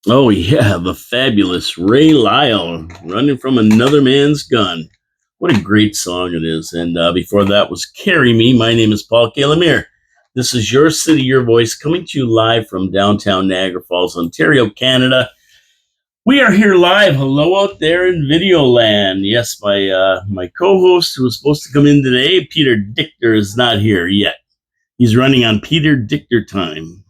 Oh, yeah, the fabulous Ray Lyle, Running from Another Man's Gun. What a great song it is. And before that was Carry Me. My name is Paul Calamere. This is Your City, Your Voice, coming to you live from downtown Niagara Falls, Ontario, Canada. We are here live. Hello out there in video land. Yes, my co-host who was supposed to come in today, Peter Dychtiar, is not here yet. He's running on Peter Dychtiar time.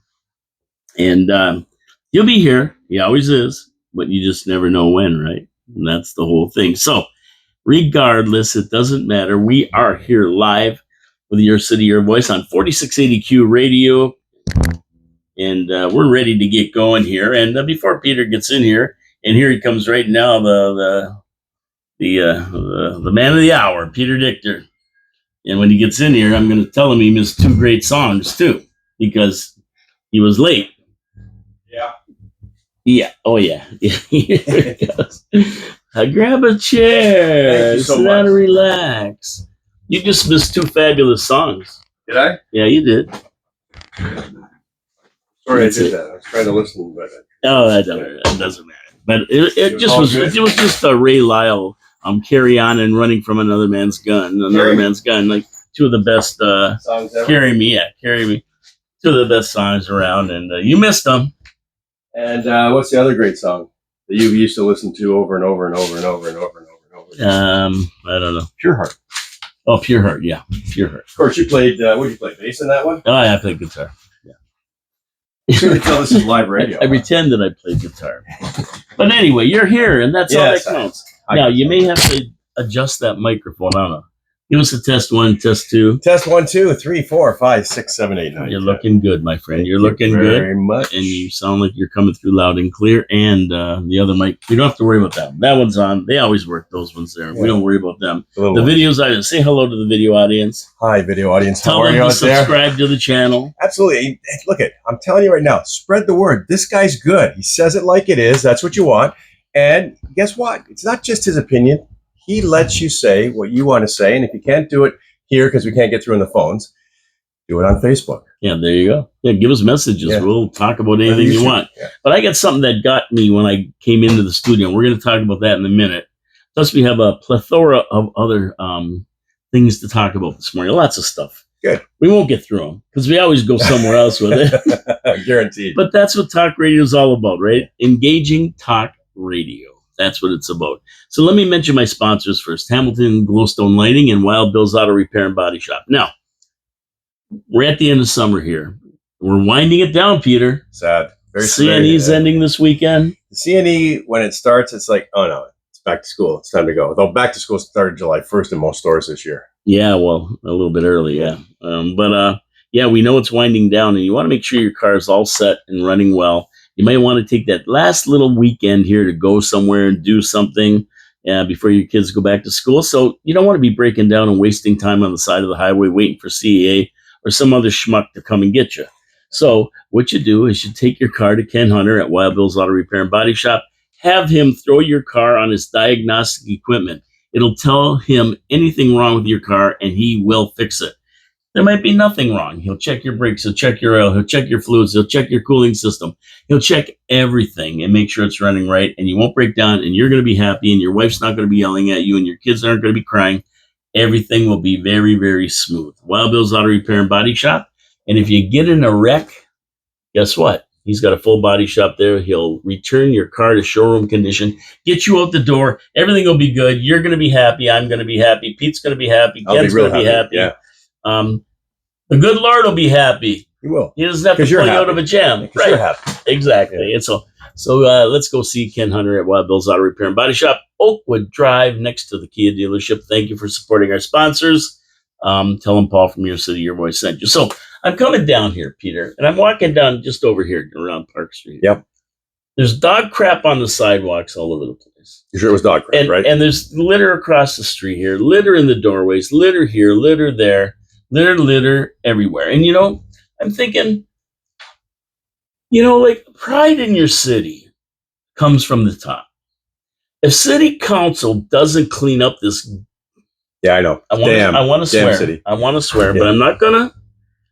And he'll be here. He always is. But you just never know when, right? And that's the whole thing. So regardless, it doesn't matter. We are here live with Your City, Your Voice on 4680Q Radio. And we're ready to get going here. And before Peter gets in here, and here he comes right now, the man of the hour, Peter Dychtiar. And when he gets in here, I'm going to tell him he missed two great songs too, because he was late. Yeah. Yeah. Oh yeah. Here it goes. Grab a chair. Thank you so Sit down much. and relax. You just missed two fabulous songs. Did I? Yeah, you did. Sorry, That's I did it. that. I was trying to listen, but Oh, that doesn't matter. But it was just all was. good. It was just a Ray Lyle. Carry On and Running from Another Man's Gun. Like two of the best. songs ever. Carry Me. Two of the best songs around, and you missed them. And what's the other great song that you used to listen to over and over and over and over and over and over and over? I don't know. Pure Heart. Oh, Pure Heart. Yeah, Pure Heart. Of course, you played. What did you play? Bass in that one? Oh, I play guitar. You can tell this is live radio. I pretend that I play guitar. But anyway, you're here, and that's Yes, all that counts. Now, you may have to adjust that microphone. I don't know. Give us a test 1, test 2. Test 1, 2, 3, 4, 5, 6, 7, 8, 9. You're looking good, my friend. You're Thank looking you good. very much. And you sound like you're coming through loud and clear. And the other mic, you don't have to worry about that. That one's on. They always work, those ones there. Yeah. We don't worry about them. The little The one. videos, I say hello to the video audience. Hi, video audience. How Tell are them you to out there? subscribe to the channel. Absolutely. Look I'm telling you right now, spread the word. This guy's good. He says it like it is. That's what you want. And guess what? It's not just his opinion. He lets you say what you want to say. And if you can't do it here because we can't get through on the phones, do it on Facebook. Yeah, there you go. Yeah, give us messages. Yeah. We'll talk about anything you want. Yeah. But I got something that got me when I came into the studio. We're going to talk about that in a minute. Plus, we have a plethora of other things to talk about this morning. Lots of stuff. Good. We won't get through them because we always go somewhere else with it. Guaranteed. But that's what talk radio is all about, right? Engaging talk radio. That's what it's about. So let me mention my sponsors first. Hamilton Glowstone Lighting and Wild Bill's Auto Repair and Body Shop. Now, we're at the end of summer here. We're winding it down, Peter. Sad. Very CNE's sad. ending this weekend. The CNE, when it starts, it's like, oh no, it's back to school. It's time to go. Though back to school started July 1st in most stores this year. Yeah, well, a little bit early, yeah. Yeah, we know it's winding down, and you want to make sure your car is all set and running well. You might want to take that last little weekend here to go somewhere and do something before your kids go back to school. So you don't want to be breaking down and wasting time on the side of the highway waiting for CAA or some other schmuck to come and get you. So what you do is you take your car to Ken Hunter at Wild Bill's Auto Repair and Body Shop. Have him throw your car on his diagnostic equipment. It'll tell him anything wrong with your car, and he will fix it. There might be nothing wrong. He'll check your brakes. He'll check your oil. He'll check your fluids. He'll check your cooling system. He'll check everything and make sure it's running right, and you won't break down, and you're going to be happy, and your wife's not going to be yelling at you, and your kids aren't going to be crying. Everything will be very, very smooth. Wild Bill's Auto Repair and Body Shop. And if you get in a wreck, guess what? He's got a full body shop there. He'll return your car to showroom condition, get you out the door. Everything will be good. You're going to be happy. I'm going to be happy. Pete's going to be happy. Ken's going to be happy. Yeah. The good Lord will be happy. He will. He doesn't have to 'Cause you're pull you out happy. of a jam. Because you're happy. Exactly. Yeah. And so let's go see Ken Hunter at Wild Bill's Auto Repair and Body Shop, Oakwood Drive, next to the Kia dealership. Thank you for supporting our sponsors. Tell them Paul from Your City, Your Voice sent you. So I'm coming down here, Peter, and I'm walking down just over here around Park Street. Yep. There's dog crap on the sidewalks all over the place. You sure it was dog crap, And, right? and there's litter across the street here, litter in the doorways, litter here, litter there, litter everywhere. And, I'm thinking, like pride in your city comes from the top. If city council doesn't clean up this Yeah, I know. I want to Damn swear. city. I want to swear, Yeah. but I'm not gonna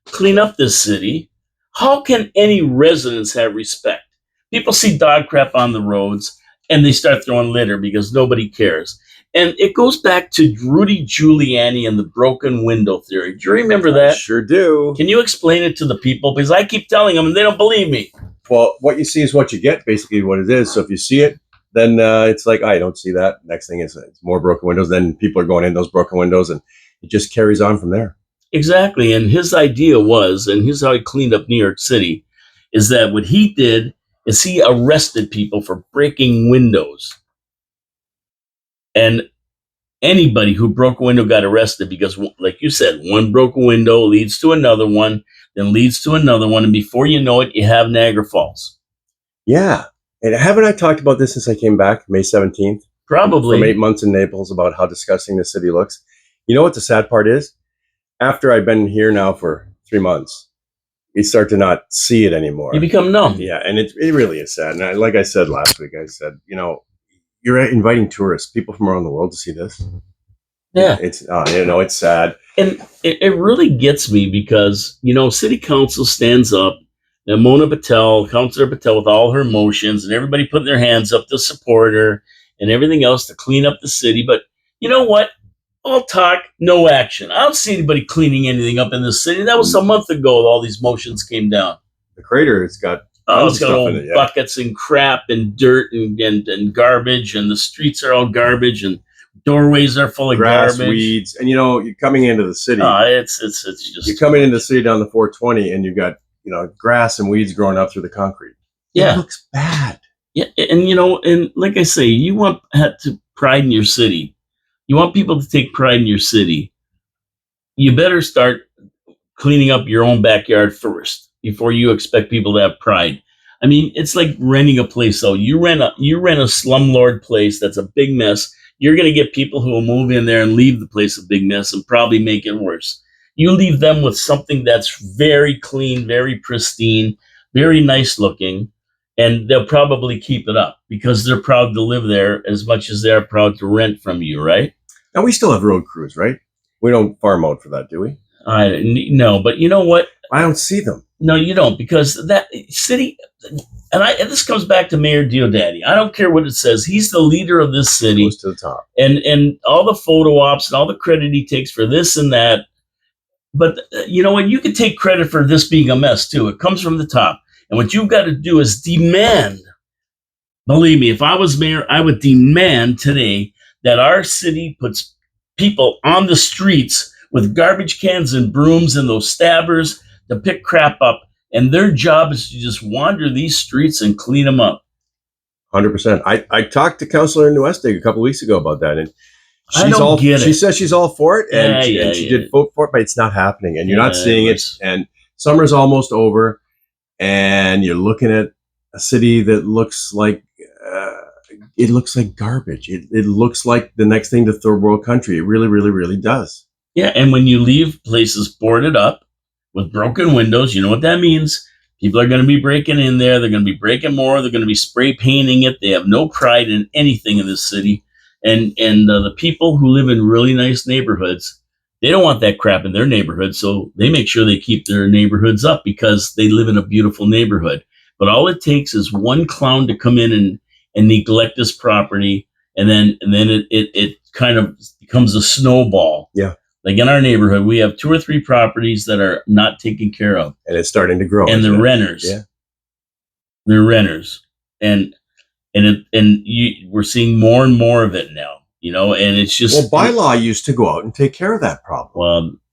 clean up this city. How can any residents have respect? People see dog crap on the roads and they start throwing litter because nobody cares. And it goes back to Rudy Giuliani and the broken window theory. Do you remember I that? sure do. Can you explain it to the people? Because I keep telling them and they don't believe me. Well, what you see is what you get, basically what it is. So if you see it, then it's like, I don't see that. Next thing is it's more broken windows. Then people are going in those broken windows, and it just carries on from there. Exactly. And his idea was, and here's how he cleaned up New York City, is that what he did is he arrested people for breaking windows. And anybody who broke a window got arrested because, like you said, one broken window leads to another one, then leads to another one. And before you know it, you have Niagara Falls. Yeah. And haven't I talked about this since I came back, May 17th? Probably. From 8 months in Naples, about how disgusting the city looks. You know what the sad part is? After I've been here now for 3 months, you start to not see it anymore. You become numb. Yeah, and it really is sad. And like I said last week, I said, you're inviting tourists, people from around the world to see this. Yeah. It's sad. And it really gets me because, city council stands up, and Councilor Patel, with all her motions, and everybody putting their hands up to support her and everything else to clean up the city. But you know what? All talk, no action. I don't see anybody cleaning anything up in this city. That was a month ago all these motions came down. The crater has got it's got old buckets and crap and dirt and garbage, and the streets are all garbage, and doorways are full of grass, garbage, weeds, and you're coming into the city. It's just you're coming into the city down the 420, and you've got grass and weeds growing up through the concrete. Yeah, it looks bad. Yeah, and and like I say, you want to pride in your city. You want people to take pride in your city. You better start cleaning up your own backyard first before you expect people to have pride. I mean, it's like renting a place. So you rent a slumlord place that's a big mess. You're going to get people who will move in there and leave the place a big mess and probably make it worse. You leave them with something that's very clean, very pristine, very nice looking, and they'll probably keep it up because they're proud to live there as much as they're proud to rent from you, right? Now, we still have road crews, right? We don't farm out for that, do we? No, but you know what? I don't see them. No, you don't, because that city, and this comes back to Mayor Diodati. I don't care what it says. He's the leader of this city. Goes to the top. And all the photo ops and all the credit he takes for this and that. But you know what? You can take credit for this being a mess, too. It comes from the top. And what you've got to do is demand, believe me, if I was mayor, I would demand today that our city puts people on the streets with garbage cans and brooms and those stabbers to pick crap up. And their job is to just wander these streets and clean them up. 100%. I talked to Councilor Nuestig a couple of weeks ago about that. And she says she's all for it. And she did vote for it, but it's not happening. And you're not seeing it. And summer's almost over. And you're looking at a city that looks like it looks like garbage. It looks like the next thing to third world country. It really, really, really does. Yeah, and when you leave places boarded up with broken windows, you know what that means. People are going to be breaking in there. They're going to be breaking more. They're going to be spray painting it. They have no pride in anything in this city. And the people who live in really nice neighborhoods, they don't want that crap in their neighborhood. So they make sure they keep their neighborhoods up because they live in a beautiful neighborhood. But all it takes is one clown to come in and neglect this property. And then it kind of becomes a snowball. Yeah. Like in our neighborhood, we have 2 or 3 properties that are not taken care of. And it's starting to grow. And they're renters. Yeah. They're renters. And we're seeing more and more of it now, and it's just. Well, bylaw used to go out and take care of that problem.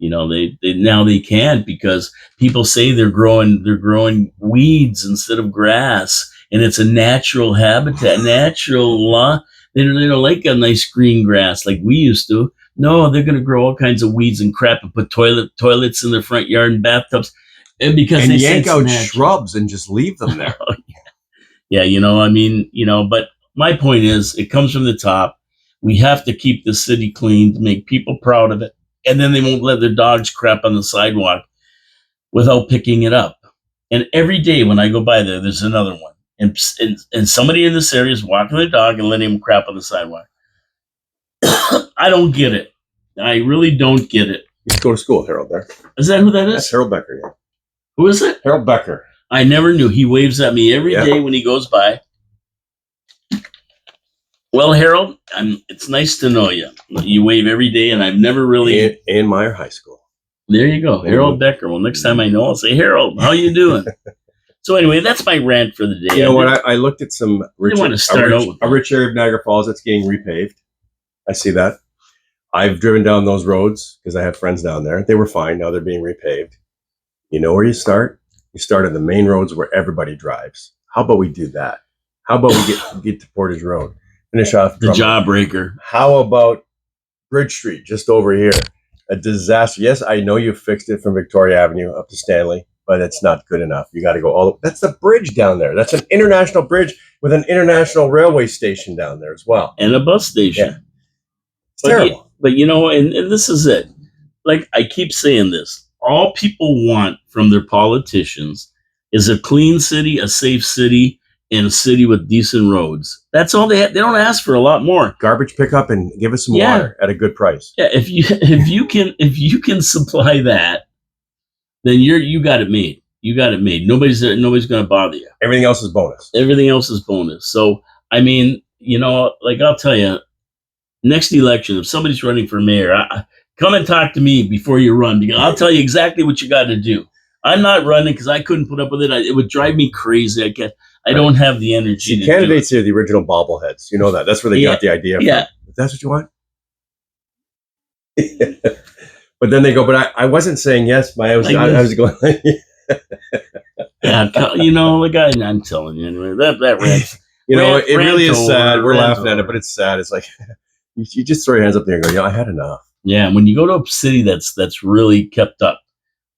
Well, they now they can't because people say they're growing weeds instead of grass, and it's a natural habitat, natural. They don't like a nice green grass like we used to. No, they're going to grow all kinds of weeds and crap and put toilets in their front yard and bathtubs, and because they yank out shrubs and just leave them there. Yeah, but my point is, it comes from the top. We have to keep the city clean to make people proud of it, and then they won't let their dogs crap on the sidewalk without picking it up. And every day when I go by there, there's another one, and somebody in this area is walking their dog and letting him crap on the sidewalk. I don't get it. I really don't get it. Used to go to school, Harold there. Is that who that That's is? Harold Becker. Yeah. Who is it? Harold Becker. I never knew. He waves at me every day when he goes by. Well, Harold, it's nice to know you. You wave every day, and I've never really. In Meyer High School. There you go, Harold Becker. Well, next time I know, I'll say, Harold, how you doing? So anyway, that's my rant for the day. You know what? I looked at some a rich area of Niagara Falls that's getting repaved. I see that. I've driven down those roads because I have friends down there. They were fine. Now they're being repaved. You know where you start? You start on the main roads where everybody drives. How about we do that? How about we get to Portage Road? Finish off the jawbreaker. How about Bridge Street just over here? A disaster. Yes, I know you fixed it from Victoria Avenue up to Stanley, but it's not good enough. You got to go all. That's the bridge down there. That's an international bridge with an international railway station down there as well, and a bus station. Yeah. It's terrible. But you know, and this is it. Like I keep saying this, all people want from their politicians is a clean city, a safe city, and a city with decent roads. That's all they have. They don't ask for a lot more. Garbage pickup and give us some water at a good price. Yeah, if you can supply that, then you got it made. You got it made. Nobody's going to bother you. Everything else is bonus. Everything else is bonus. So I mean, you know, like I'll tell you, next election, if somebody's running for mayor, come and talk to me before you run, because I'll tell you exactly what you got to do. I'm not running because I couldn't put up with it. It would drive me crazy. I don't have the energy. See, candidates are the original bobbleheads. You know that. That's where they got the idea from. Yeah. That's what you want? But then they go, but I wasn't saying yes. I was going. Yeah, you know, like I'm telling you anyway. That rant. You know, it really is sad. We're laughing at it, but it's sad. It's like you just throw your hands up there and go, yeah, I had enough. Yeah, when you go to a city that's really kept up,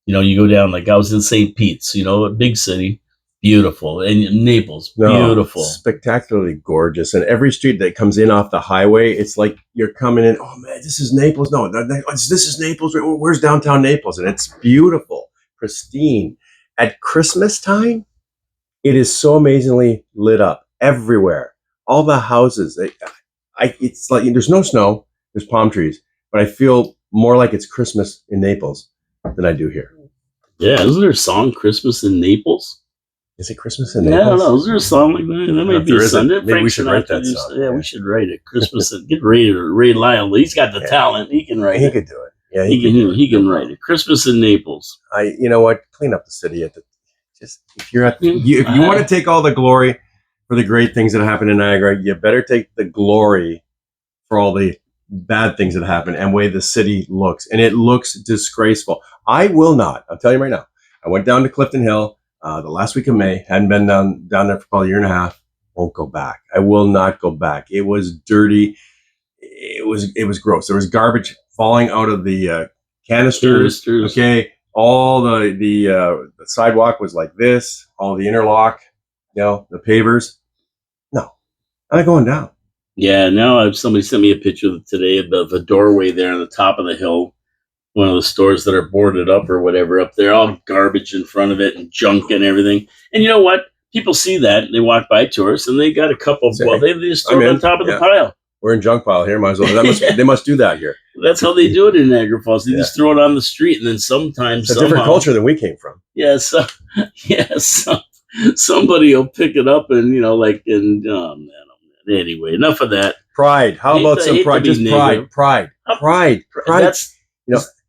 you know, you go down, like I was in St. Pete's, you know, a big city, beautiful, and Naples, beautiful, spectacularly gorgeous. And every street that comes in off the highway, it's like you're coming in. Oh man, this is Naples. No, this is Naples. Where's downtown Naples? And it's beautiful, pristine. At Christmas time, it is so amazingly lit up everywhere. All the houses, it's like there's no snow, there's palm trees, but I feel more like it's Christmas in Naples than I do here. Yeah, isn't there a song "Christmas in Naples"? Is it Christmas in Naples? Yeah, I don't know. Is there a song like that? That might be a song. Maybe we should write that song. Yeah, we should write it. Christmas. Get Ray Lyle. He's got the talent. He can write it. He could do it. Yeah, he can write it. Christmas in Naples. You know what? Clean up the city if you want to take all the glory for the great things that happen in Niagara, you better take the glory for all the bad things that happen and way the city looks. And it looks disgraceful. I will not. I'll tell you right now. I went down to Clifton Hill the last week of May. Hadn't been down there for probably a year and a half. Won't go back. I will not go back. It was dirty. It was gross. There was garbage falling out of the canisters. Okay. All the sidewalk was like this. All the interlock, you know, the pavers. No, I'm not going down. Yeah, now somebody sent me a picture today of the doorway there on the top of the hill. One of the stores that are boarded up or whatever up there, all garbage in front of it and junk and everything. And you know what? People see that. They walk by tourists and they got a couple. They just throw it on top of the pile. We're in junk pile here. Might as well. They must do that here. That's how they do it in Niagara Falls. They just throw it on the street, and then sometimes it's a different culture than we came from. Yeah, somebody will pick it up and anyway, enough of that. Pride. How about some pride? Just pride. That's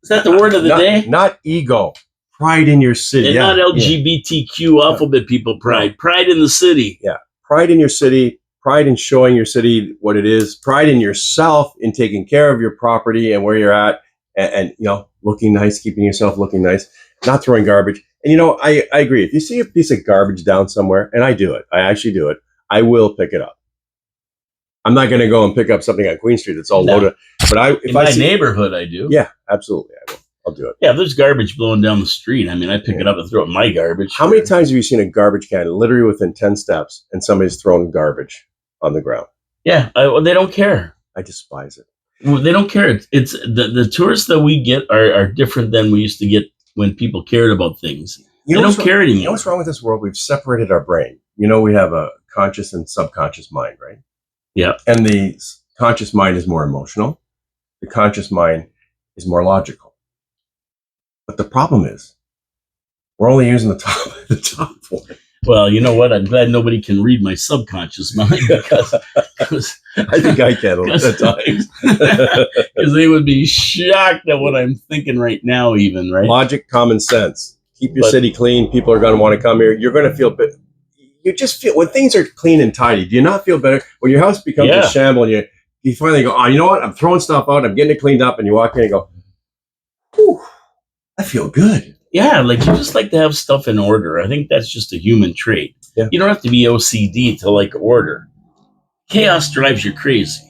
is that the word of the day? Not ego. Pride in your city. And not LGBTQ alphabet people. Pride. Pride in the city. Yeah. Pride in your city. Pride in showing your city what it is. Pride in yourself in taking care of your property and where you're at, and looking nice, keeping yourself looking nice, not throwing garbage. And I agree. If you see a piece of garbage down somewhere, and I do it, I actually do it, I will pick it up. I'm not going to go and pick up something on Queen Street that's all loaded. But in my neighborhood, I do. Yeah, absolutely, I will. I'll do it. Yeah, if there's garbage blowing down the street, I mean, I pick it up and throw it in my garbage. How many times have you seen a garbage can literally within 10 steps and somebody's throwing garbage on the ground? Yeah, they don't care. I despise it. Well, they don't care. It's the tourists that we get are different than we used to get when people cared about things. They don't care anymore. You know what's wrong with this world? We've separated our brain. We have a conscious and subconscious mind, right? Yeah. And the conscious mind is more emotional. The conscious mind is more logical. But the problem is, we're only using the top one. Well, you know what? I'm glad nobody can read my subconscious mind because I think I can at times. Because they would be shocked at what I'm thinking right now, even, right? Logic, common sense. Keep your city clean. People are going to want to come here. You're going to feel you just feel, when things are clean and tidy, do you not feel better? When your house becomes a shamble and you finally go, oh, you know what? I'm throwing stuff out. I'm getting it cleaned up. And you walk in and go, whew, I feel good. Yeah, like you just like to have stuff in order. I think that's just a human trait. Yeah. You don't have to be OCD to like order. Chaos drives you crazy.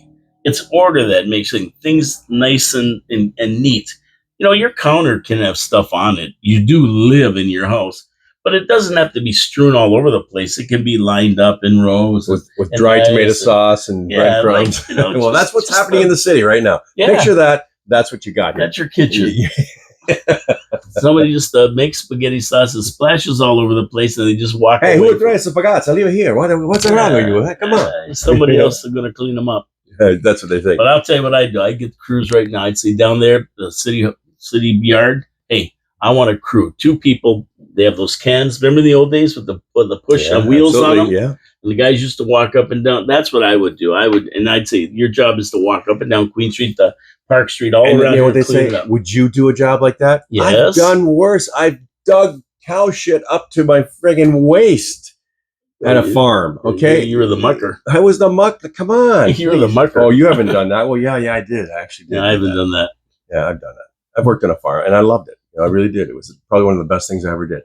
It's order that makes things nice and neat. You know, your counter can have stuff on it. You do live in your house, but it doesn't have to be strewn all over the place. It can be lined up in rows with dried tomato sauce and breadcrumbs. Like, you know, well, that's what's happening in the city right now. Yeah. Picture that. That's what you got here. That's your kitchen. Somebody just makes spaghetti sauce and splashes all over the place, and they just walk away. Hey, who traes spaghetti? Leave it here. What's wrong with you? Come on. Somebody else is going to clean them up. That's what they think. But I'll tell you what I do. I get crews right now. I'd say down there, the city yard. Hey, I want a crew. 2 people. They have those cans. Remember the old days with the push on wheels on them? Yeah. And the guys used to walk up and down. That's what I would do. I'd say your job is to walk up and down Queen Street, the Park Street, all around. You know what they say? Would you do a job like that? Yes. I've done worse. I've dug cow shit up to my friggin' waist at a farm. Okay, you were the mucker. I was the muck. Come on, you were the mucker. Oh, you haven't done that? Well, yeah, I did. I actually did. Yeah, I haven't done that. Yeah, I've done that. I've worked on a farm and I loved it. I really did. It was probably one of the best things I ever did.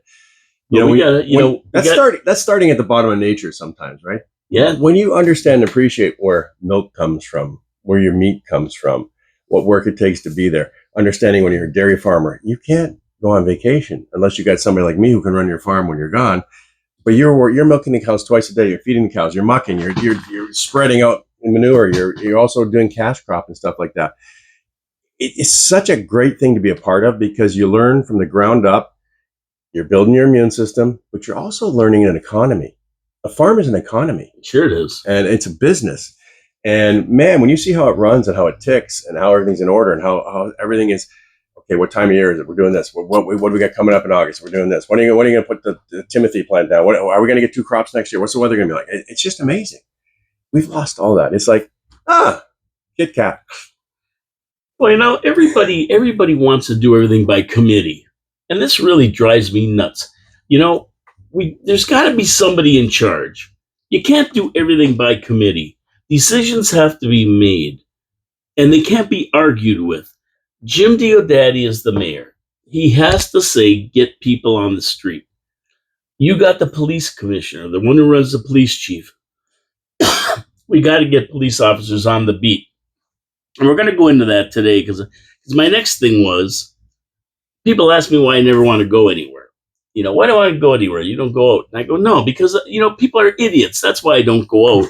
That's starting at the bottom of nature sometimes, right? Yeah. When you understand and appreciate where milk comes from, where your meat comes from, what work it takes to be there, understanding when you're a dairy farmer, you can't go on vacation unless you got somebody like me who can run your farm when you're gone. But you're milking the cows twice a day. You're feeding the cows. You're mucking. You're spreading out manure. You're also doing cash crop and stuff like that. It's such a great thing to be a part of because you learn from the ground up. You're building your immune system, but you're also learning an economy. A farm is an economy. Sure it is. And it's a business. And man, when you see how it runs and how it ticks and how everything's in order and how everything is, okay, what time of year is it? We're doing this. What do we got coming up in August? We're doing this. When are you going to put the Timothy plant down? Are we going to get 2 crops next year? What's the weather going to be like? It's just amazing. We've lost all that. It's like, Kit Kat. Well, you know, everybody wants to do everything by committee. And this really drives me nuts. You know, there's got to be somebody in charge. You can't do everything by committee. Decisions have to be made, and they can't be argued with. Jim Diodati is the mayor. He has to say, get people on the street. You got the police commissioner, the one who runs the police chief. We got to get police officers on the beat. And we're going to go into that today because my next thing was, people ask me why I never want to go anywhere. You know, why do I go anywhere? You don't go out. And I go, no, because, people are idiots. That's why I don't go out.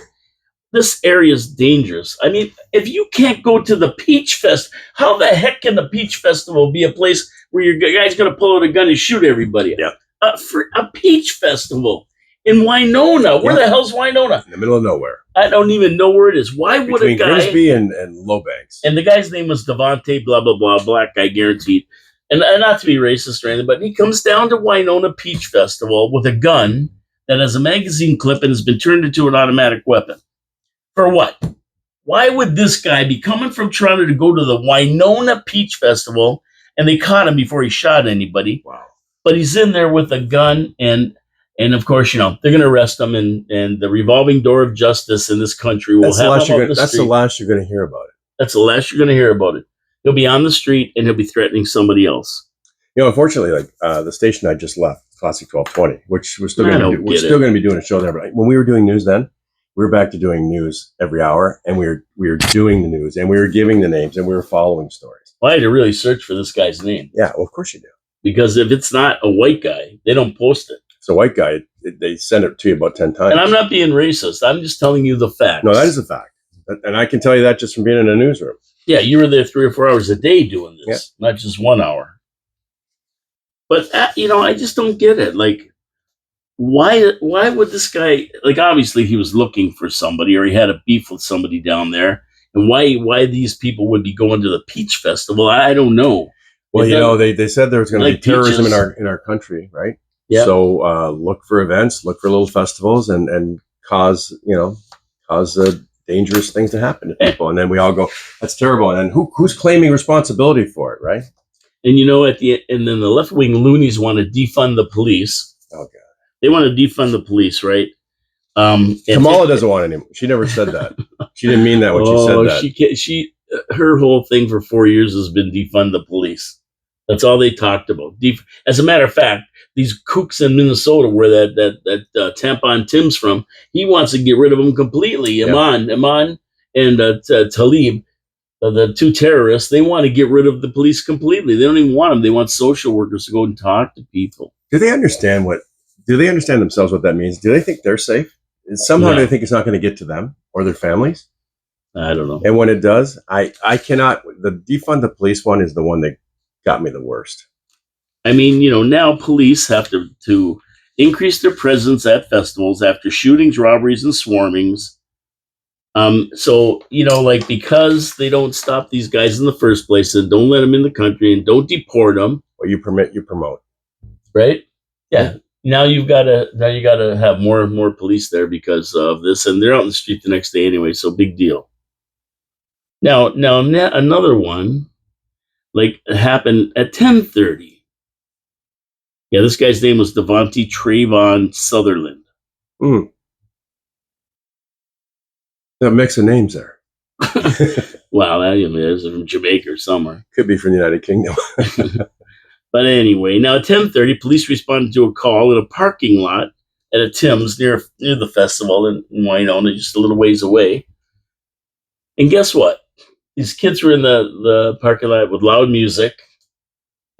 This area is dangerous. I mean, if you can't go to the Peach Fest, how the heck can the Peach Festival be a place where your guy's going to pull out a gun and shoot everybody? Yeah. For a Peach Festival in Winona. Where the hell's Winona? In the middle of nowhere. I don't even know where it is. Why would Between a guy... Grimsby and Lowbanks. And the guy's name was Devontae, blah, blah, blah, black guy, guaranteed. And not to be racist or anything, but he comes down to Winona Peach Festival with a gun that has a magazine clip and has been turned into an automatic weapon. For what? Why would this guy be coming from Toronto to go to the Winona Peach Festival and they caught him before he shot anybody? Wow. But he's in there with a gun and of course, they're going to arrest him and the revolving door of justice in this country will have him on the street. That's the last you're going to hear about it. That's the last you're going to hear about it. He'll be on the street and he'll be threatening somebody else. Unfortunately, the station I just left, Classic 1220, which we're still going to be doing a show there. But when we were doing news then, we were back to doing news every hour, and we were doing the news, and we were giving the names, and we were following stories. Well, I had to really search for this guy's name. Yeah, well, of course you do. Because if it's not a white guy, they don't post it. It's a white guy. They send it to you about 10 times. And I'm not being racist. I'm just telling you the facts. No, that is a fact. And I can tell you that just from being in a newsroom. Yeah, you were there 3 or 4 hours a day doing this, not just 1 hour. But, I just don't get it. Like, why would this guy, like, obviously he was looking for somebody or he had a beef with somebody down there. And why these people would be going to the peach festival, I don't know. Well, they said there was going to be Like terrorism peaches. in our country, right? Yeah. So look for events, look for little festivals, and cause dangerous things to happen to people, and then we all go, "That's terrible." And then who's claiming responsibility for it, right? And and then the left wing loonies want to defund the police. Oh God, they want to defund the police, right? Kamala doesn't want any. She never said that. She didn't mean that when she said that. Her whole thing for 4 years has been defund the police. That's all they talked about. As a matter of fact, these kooks in Minnesota, where that Tampon Tim's from, he wants to get rid of them completely. Yeah. Iman, and Talib, the two terrorists, they want to get rid of the police completely. They don't even want them. They want social workers to go and talk to people. Do they understand themselves what that means? Do they think they're safe? Somehow No. they think it's not going to get to them or their families? I don't know. And when it does, I cannot. The defund the police one is the one that got me the worst. I mean, now police have to increase their presence at festivals after shootings, robberies, and swarmings. So, because they don't stop these guys in the first place and don't let them in the country and don't deport them. Well, you permit, you promote. Right? Yeah. Now you gotta have more and more police there because of this, and they're out in the street the next day anyway, so big deal. Now another one happened at 10:30. Yeah, this guy's name was Devontae Trayvon Sutherland. That mix of names there. Wow, that is from Jamaica or somewhere. Could be from the United Kingdom. But anyway, now at 10:30, police responded to a call in a parking lot at a Tim's near the festival in Winona, just a little ways away. And guess what? These kids were in the parking lot with loud music,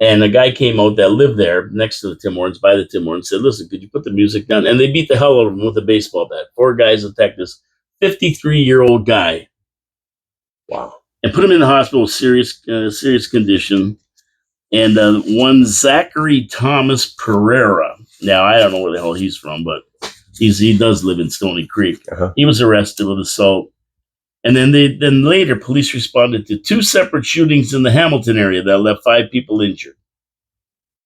and a guy came out that lived there next to the Tim Hortons, by the Tim Hortons, said, "Listen, could you put the music down?" And they beat the hell out of him with a baseball bat. 4 guys attacked this 53-year-old guy. Wow. And put him in the hospital with serious condition. And one Zachary Thomas Pereira. Now, I don't know where the hell he's from, but he does live in Stony Creek. Uh-huh. He was arrested with assault. And then later, police responded to 2 separate shootings in the Hamilton area that left 5 people injured.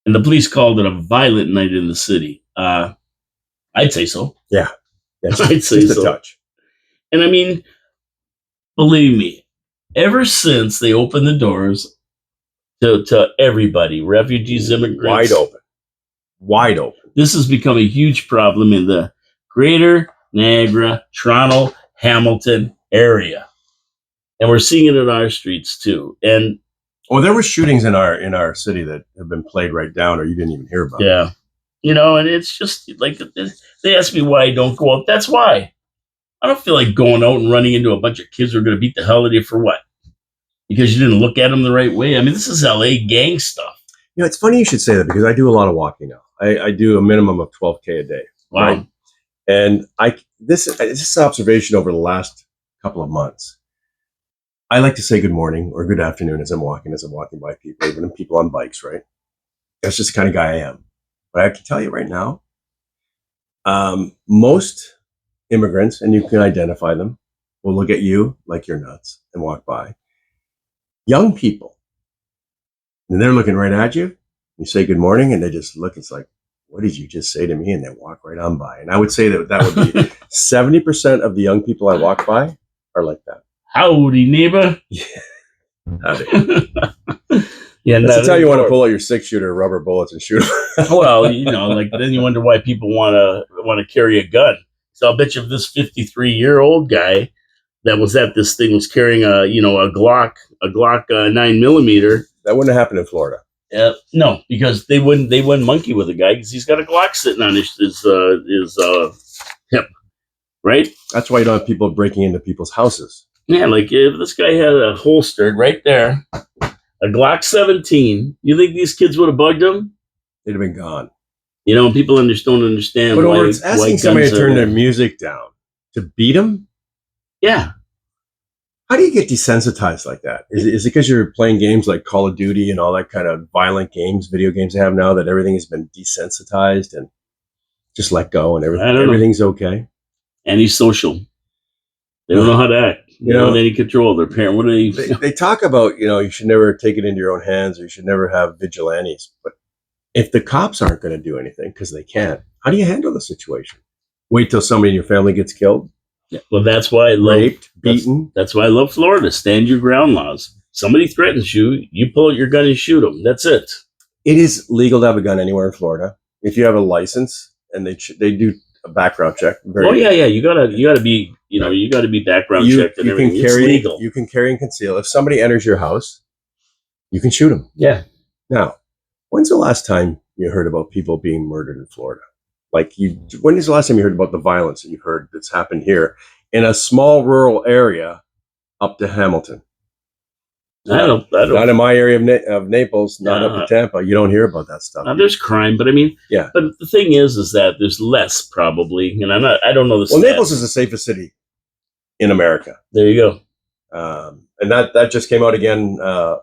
And the police called it a violent night in the city. I'd say so. Yeah. I'd say just so. A touch. And I mean, believe me, ever since they opened the doors to everybody, refugees, immigrants, wide open. This has become a huge problem in the greater Niagara, Toronto, Hamilton area. And we're seeing it in our streets too. And there were shootings in our city that have been played right down, or you didn't even hear about. Yeah. And it's just like, they ask me why I don't go out. That's why. I don't feel like going out and running into a bunch of kids who are going to beat the hell out of you for what? Because you didn't look at them the right way. I mean, this is LA gang stuff. It's funny you should say that, because I do a lot of walking now. I do a minimum of 12K a day. Wow. Right? And this observation over the last couple of months. I like to say good morning or good afternoon as I'm walking by people, even people on bikes, right? That's just the kind of guy I am. But I can tell you right now, most immigrants, and you can identify them, will look at you like you're nuts and walk by. Young people, and they're looking right at you. You say good morning, and they just look. It's like, what did you just say to me? And they walk right on by. And I would say that would be 70% of the young people I walk by are like that. Howdy, neighbor. Yeah. Howdy. Yeah, that's how you want to pull out your 6-shooter rubber bullets and shoot them. Well, then you wonder why people want to carry a gun. So I'll bet you if this 53-year-old guy that was at this thing was carrying a Glock 9mm. That wouldn't have happened in Florida. No, because they wouldn't monkey with a guy because he's got a Glock sitting on his hip, right? That's why you don't have people breaking into people's houses. Yeah, like if this guy had a holstered right there, a Glock 17, you think these kids would have bugged him? They'd have been gone. People don't understand. But over it's asking somebody to turn their music down to beat them. Yeah. How do you get desensitized like that? Is it because you're playing games like Call of Duty and all that kind of violent games, video games they have now, that everything has been desensitized and just let go and everything's okay? Antisocial. They don't know how to act. You don't have any control of their parent. What are they talk about, you should never take it into your own hands, or you should never have vigilantes. But if the cops aren't going to do anything because they can't, how do you handle the situation? Wait till somebody in your family gets killed, Yeah, well, that's why I love raped, beaten. That's why I love Florida. Stand your ground laws. Somebody threatens you, you pull out your gun and shoot them. That's it. It is legal to have a gun anywhere in Florida if you have a license, and they do a background check. Oh yeah, yeah. You gotta be you gotta be background checked and you everything. can carry, it's legal. You can carry and conceal. If somebody enters your house, you can shoot them. Yeah. Now, when's the last time you heard about people being murdered in Florida? When is the last time you heard about the violence that you've heard that's happened here in a small rural area up to Hamilton? I don't. Not in my area of Naples, not up to Tampa. You don't hear about that stuff. There's crime, but I mean, yeah. But the thing is that there's less probably, and I don't know this. Well, Naples is the safest city in America. There you go. And that just came out again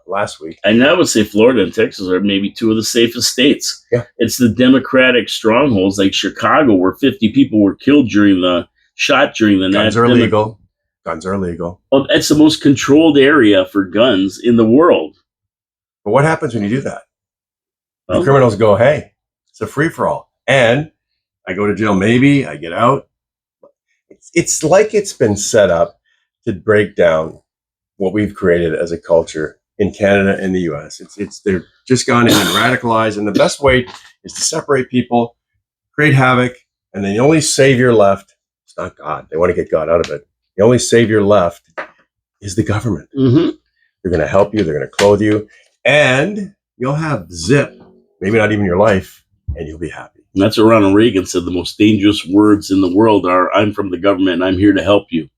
last week. And I would say Florida and Texas are maybe two of the safest states. Yeah. It's the Democratic strongholds like Chicago, where 50 people were killed during the Guns are illegal. Guns are illegal. Well, it's the most controlled area for guns in the world. But what happens when you do that? The criminals go, hey, it's a free-for-all. And I go to jail, maybe, I get out. It's like it's been set up to break down what we've created as a culture in Canada and the US. They're just gone in and radicalized. And the best way is to separate people, create havoc, and then the only savior left, it's not God. They want to get God out of it. The only savior left is the government. Mm-hmm. They're going to help you. They're going to clothe you. And you'll have zip, maybe not even your life, and you'll be happy. And that's what Ronald Reagan said. The most dangerous words in the world are, I'm from the government and I'm here to help you.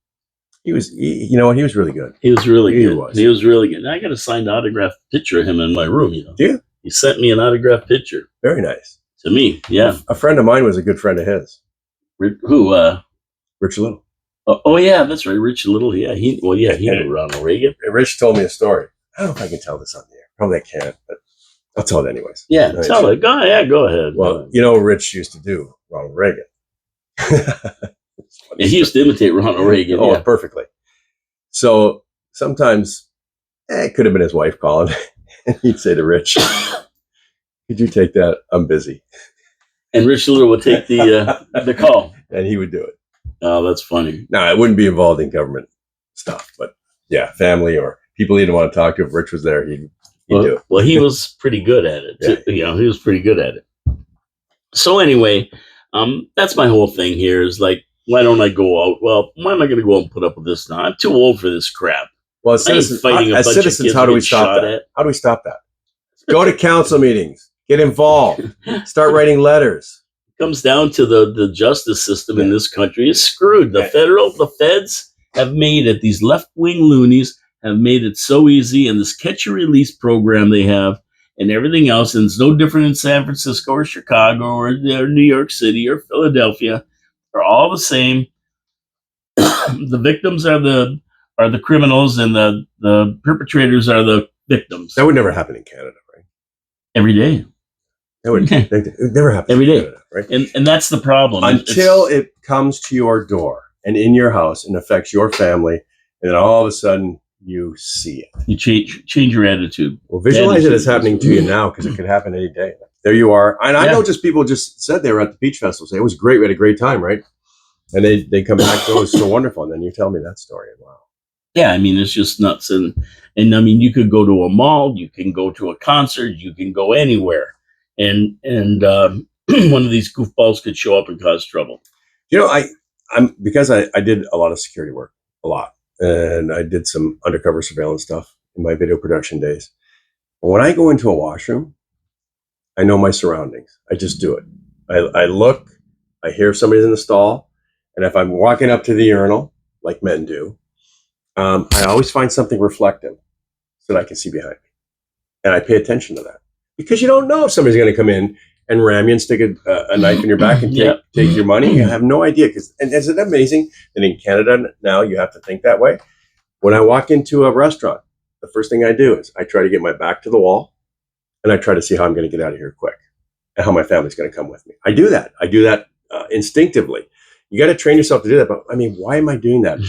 He was really good. He was really good. He was really good. And I got a signed autographed picture of him in my room. Do you? He sent me an autographed picture. Very nice. To me, yeah. A friend of mine was a good friend of his. Who? Rich Little. Oh yeah, that's right, Rich Little. Yeah, he knew Ronald Reagan. Rich told me a story. I don't know if I can tell this on the air. Probably I can't, but I'll tell it anyways. Yeah, tell it. Go ahead. Well, you know what Rich used to do, Ronald Reagan. He used to imitate Ronald Reagan. Oh, yeah. Perfectly. So sometimes it could have been his wife calling, and he'd say to Rich, "Could you take that? I'm busy." And Rich Little would take the call, and he would do it. Oh, that's funny. No, it wouldn't be involved in government stuff, but yeah, family or people he didn't want to talk to. If Rich was there, he'd do it. Well, he was pretty good at it. Yeah. He was pretty good at it. So anyway, that's my whole thing here is like, why don't I go out? Well, why am I going to go out and put up with this now? I'm too old for this crap. Well, as citizens, how do we stop that? How do we stop that? Go to council meetings. Get involved. Start writing letters. Comes down to the justice system in this country is screwed. The feds have made it, these left-wing loonies have made it so easy, and this catch and release program they have and everything else, and it's no different in San Francisco or Chicago or New York City or Philadelphia. They're all the same. The victims are the criminals, and the perpetrators are the victims. That would never happen in Canada, right? Every day. It never happens every day, Canada, right? And that's the problem. Until it comes to your door and in your house and affects your family, and then all of a sudden you see it. You change your attitude. Well, visualize it as happening to you now, because it could happen any day. There you are. And I know just people just said they were at the beach festival. Say it was great. We had a great time, right? And they come back, oh, it was so wonderful. And then you tell me that story. Wow. Yeah, I mean, it's just nuts. And I mean, you could go to a mall, you can go to a concert, you can go anywhere. And one of these goofballs could show up and cause trouble. You know, because I did a lot of security work, a lot, and I did some undercover surveillance stuff in my video production days. When I go into a washroom, I know my surroundings. I just do it. I look, I hear if somebody's in the stall, and if I'm walking up to the urinal, like men do, I always find something reflective so that I can see behind me, and I pay attention to that. Because you don't know if somebody's going to come in and ram you and stick a knife in your back and take your money. You have no idea. And isn't it amazing that in Canada now you have to think that way? When I walk into a restaurant, the first thing I do is I try to get my back to the wall, and I try to see how I'm going to get out of here quick and how my family's going to come with me. I do that. I do that instinctively. You got to train yourself to do that. But I mean, why am I doing that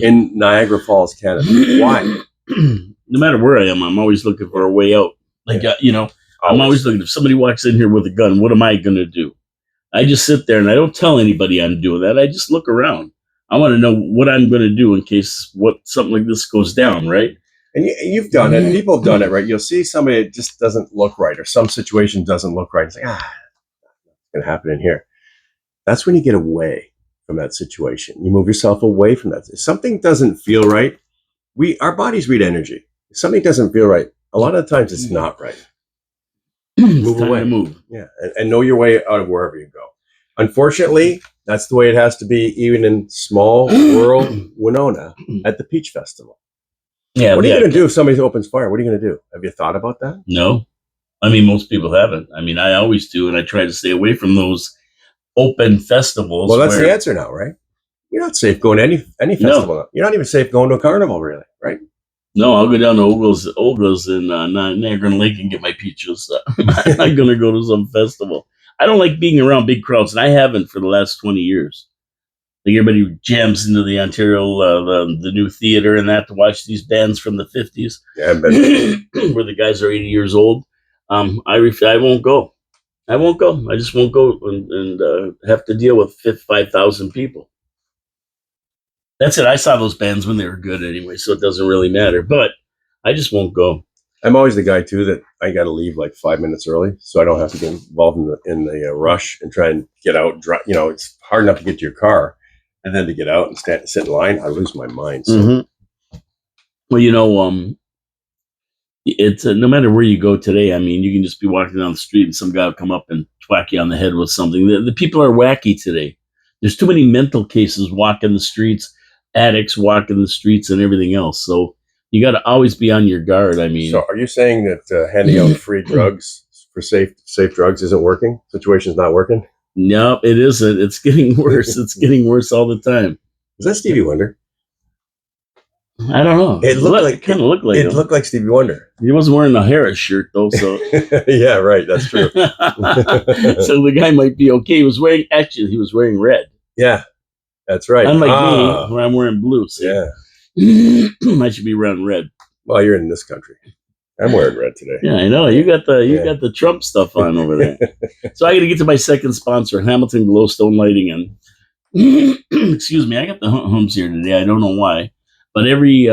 in Niagara Falls, Canada? Why? No matter where I am, I'm always looking for a way out. Like, I'm always looking. If somebody walks in here with a gun, what am I going to do? I just sit there and I don't tell anybody I'm doing that. I just look around. I want to know what I'm going to do in case something like this goes down, right? And you've done it. People have done it, right? You'll see somebody that just doesn't look right, or some situation doesn't look right. It's like, it's going to happen in here. That's when you get away from that situation. You move yourself away from that. If something doesn't feel right, our bodies read energy. If something doesn't feel right, a lot of the times it's not right. Move away. Move. Yeah, and know your way out of wherever you go. Unfortunately, that's the way it has to be, even in small rural Winona at the Peach Festival. Yeah. What are you going to do if somebody opens fire? What are you going to do? Have you thought about that? No. I mean, most people haven't. I mean, I always do, and I try to stay away from those open festivals. Well, that's the answer now, right? You're not safe going to any festival. No. You're not even safe going to a carnival, really, right? No, I'll go down to Olga's in Niagara Lake and get my peaches. I'm not going to go to some festival. I don't like being around big crowds, and I haven't for the last 20 years. Like everybody jams into the Ontario, the new theater and that to watch these bands from the 50s. Yeah, where the guys are 80 years old. I won't go. I won't go. I just won't go and have to deal with 5,000 people. That's it. I saw those bands when they were good anyway, so it doesn't really matter. But I just won't go. I'm always the guy too that I got to leave like 5 minutes early, so I don't have to get involved in the rush and try and get out. It's hard enough to get to your car, and then to get out and sit in line, I lose my mind. So. Mm-hmm. Well, it's no matter where you go today. I mean, you can just be walking down the street and some guy will come up and whack you on the head with something. The people are wacky today. There's too many mental cases walking the streets, addicts walking the streets, and everything else. So you got to always be on your guard. I mean, so are you saying that handing out free drugs for safe drugs isn't working? Situation's not working? No, it isn't. It's getting worse. It's getting worse all the time. Is that Stevie Wonder? I don't know. It kind of looked like him. Looked like Stevie Wonder. He wasn't wearing a Harris shirt though, so yeah, right. That's true. So the guy might be okay. He was wearing red. Yeah, that's right. Unlike me, where I'm wearing blue. See? Yeah, I should be wearing red. Well, you're in this country. I'm wearing red today. Yeah, I know. You got the Trump stuff on over there. So I got to get to my second sponsor, Hamilton Glowstone Lighting, and excuse me, I got the hums here today. I don't know why. But every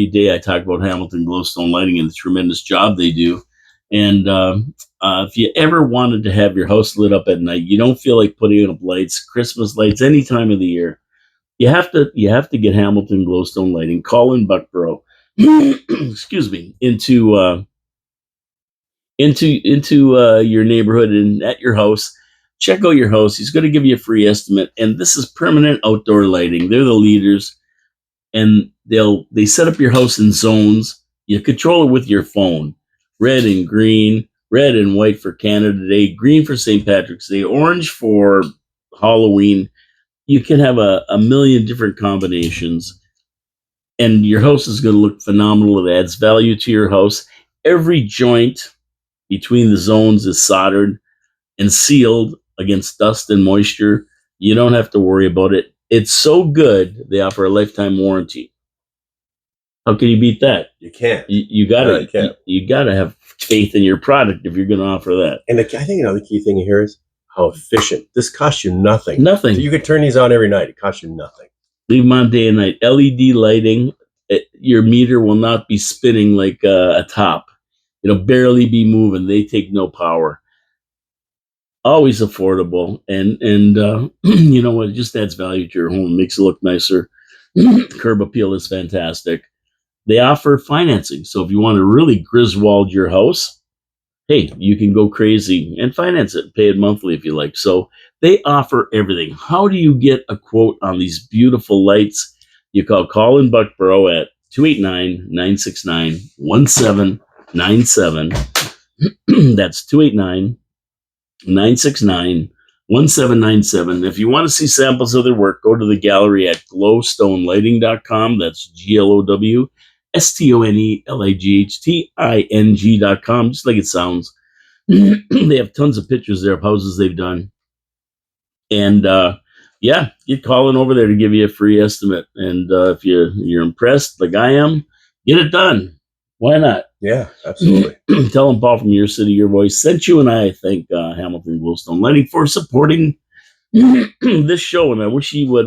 day I talk about Hamilton Glowstone Lighting and the tremendous job they do. And if you ever wanted to have your house lit up at night, you don't feel like putting up lights, Christmas lights, any time of the year, you have to get Hamilton Glowstone Lighting. Call in Buckborough, excuse me, into your neighborhood and at your house. Check out your house. He's going to give you a free estimate. And this is permanent outdoor lighting. They're the leaders. And they set up your house in zones. You control it with your phone. Red and green, red and white for Canada Day, green for St. Patrick's Day, orange for Halloween. You can have a million different combinations. And your house is going to look phenomenal. It adds value to your house. Every joint between the zones is soldered and sealed against dust and moisture. You don't have to worry about it. It's so good, they offer a lifetime warranty. How can you beat that? You can't. You gotta have faith in your product if you're going to offer that. And I think another key thing here is how efficient. This costs you nothing. Nothing. So you could turn these on every night. It costs you nothing. Leave them on day and night. LED lighting. Your meter will not be spinning like a top. It'll barely be moving. They take no power. Always affordable, and you know what? It just adds value to your home, makes it look nicer. Curb appeal is fantastic. They offer financing, so if you want to really Griswold your house, hey, you can go crazy and finance it, pay it monthly if you like. So they offer everything. How do you get a quote on these beautiful lights? You call Colin Buckborough at 289-969-1797. That's 289-969-1797. If you want to see samples of their work, go to the gallery at glowstonelighting.com. That's glowstonelighting.com, just like it sounds. They have tons of pictures there of houses they've done. And Yeah, get calling over there to give you a free estimate. And if you're impressed, like I am, get it done. Why not? Yeah, absolutely. Tell them Paul from Your City, Your Voice sent you, and I thank Hamilton Glowstone Lighting for supporting this show. And I wish he would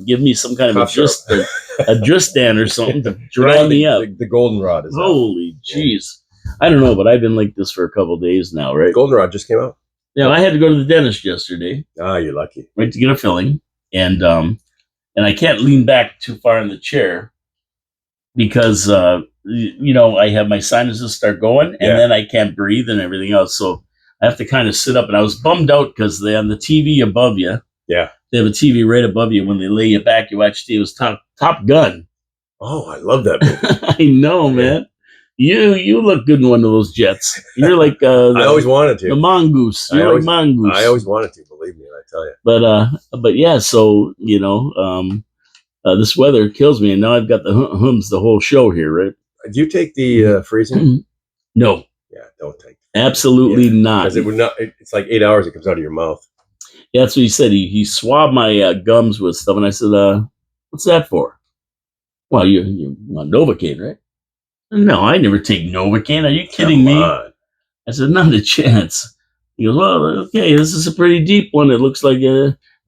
give me some kind of Cough syrup. a Dristan or something to You know dry what, me up. the goldenrod is out. Holy jeez. I don't know, but I've been like this for a couple days now, right? Goldenrod just came out. Yeah, I had to go to the dentist yesterday, Ah, you're lucky. right, to get a filling, and I can't lean back too far in the chair because I have my sinuses start going, and Yeah. then I can't breathe and everything else. So I have to kind of sit up, and I was bummed out because they on the TV above you. Yeah. They have a TV right above you. When they lay you back, you watch TV. It was Top Gun. Oh, I love that movie. I know, man. You look good in one of those jets. You're like I always wanted the to. mongoose. I You're always- like mongoose. I always wanted to, believe me, I tell you. But yeah. So this weather kills me, and now I've got the hums the whole show here, right? Do you take the freezing? No, Yeah, don't take it. absolutely not. Because it would not. It's like 8 hours. It comes out of your mouth. Yeah, that's what he said. He swabbed my gums with stuff, and I said, "What's that for?" Well, you want Novocaine, right? No, I never take Novocaine. Are you kidding me? On. I said, not a chance. He goes, well, okay, this is a pretty deep one. It looks like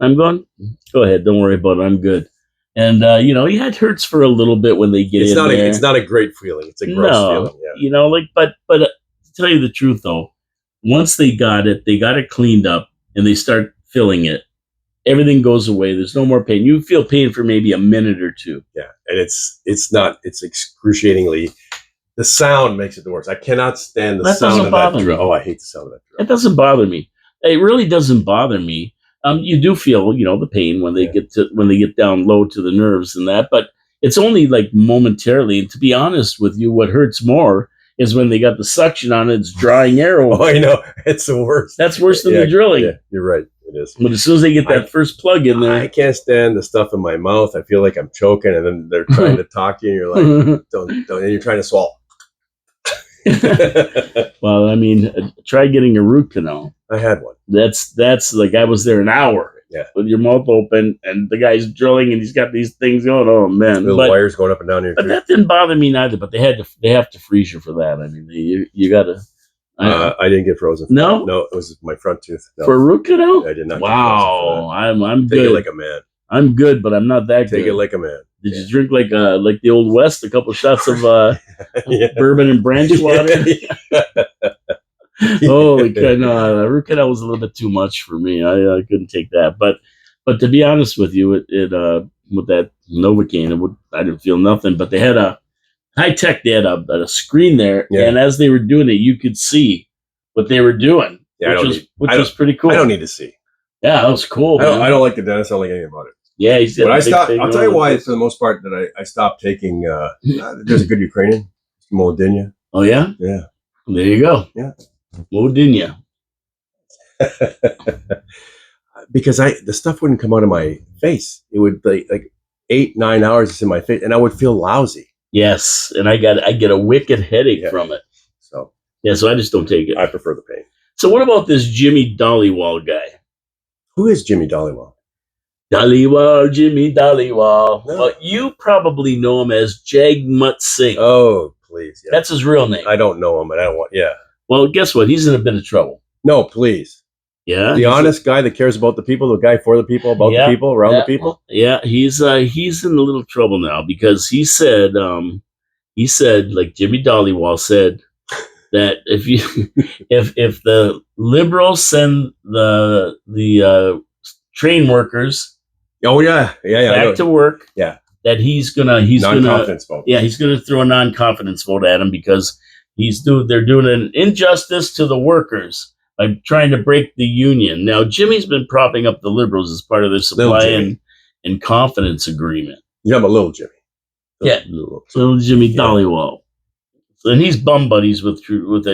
I'm going, go ahead. Don't worry about it. I'm good. And, he had hurts for a little bit when they get It's in not. there. It's not a great feeling. It's a gross feeling. Yeah. But to tell you the truth, though, once they got it cleaned up, and they start filling it, everything goes away. There's no more pain. You feel pain for maybe a minute or two. Yeah, and it's not. It's excruciatingly. The sound makes it the worst. I cannot stand the That sound doesn't of that bother drum. me. Oh, I hate the sound of that It drum. doesn't bother me. It really doesn't bother me. You do feel, the pain when they get down low to the nerves and that, but it's only like momentarily. And to be honest with you, what hurts more is when they got the suction on it. It's drying air over. Oh, I know. It's the worst. That's worse than the drilling. Yeah, you're right. It is. But as soon as they get that first plug in I there, can't stand the stuff in my mouth. I feel like I'm choking, and then they're trying to talk to you, and you're like, don't, and you're trying to swallow. well, I mean, try getting a root canal. I had one. That's like I was there an hour. Yeah. With your mouth open, and the guy's drilling, and he's got these things going. Oh man, Little wires going up and down here. But that didn't bother me neither. But they have to freeze you for that. I mean, you got to. I didn't get frozen. No, no, it was my front tooth. No. For a root canal. I did not. Wow, I'm good. Take it like a man. I'm good, but I'm not that good. Take it like a man. Did you drink like the Old West? A couple shots of bourbon and brandy water. Holy cow! No, root canal was a little bit too much for me. I couldn't take that. But to be honest with you, it with that Novocaine, I didn't feel nothing. But they had a high tech. They had a screen there, and as they were doing it, you could see what they were doing, which was pretty cool. I don't need to see. Yeah, that was cool. I don't like the dentist. I don't like anything about it. Yeah, he's got I'll tell you why, for the most part, that I stopped taking. There's a good Ukrainian, Molodinya. Oh yeah, yeah. There you go. Yeah, Molodinya. Because the stuff wouldn't come out of my face. It would like 8-9 hours it's in my face, and I would feel lousy. Yes, and I get a wicked headache from it. So I just don't take it. I prefer the pain. So what about this Jimmy Dollywall guy? Who is Jimmy Dollywall? Jimmy Dollywall. No. Well, you probably know him as Jagmeet Singh. Oh, please. Yeah. That's his real name. I don't know him, but I don't want. Yeah. Well, guess what? He's in a bit of trouble. No, please. Yeah. The honest guy that cares about the people, the guy for the people, about the people, around the people. Yeah, he's in a little trouble now because he said like Jimmy Dollywall said that if the liberals send the train workers back to work, that he's gonna non-confidence vote. Yeah, he's gonna throw a non-confidence vote at him because they're doing an injustice to the workers by trying to break the union. Now Jimmy's been propping up the liberals as part of their supply and confidence agreement. Yeah, I'm a little Jimmy. Little Jimmy Dollywall. And he's bum buddies with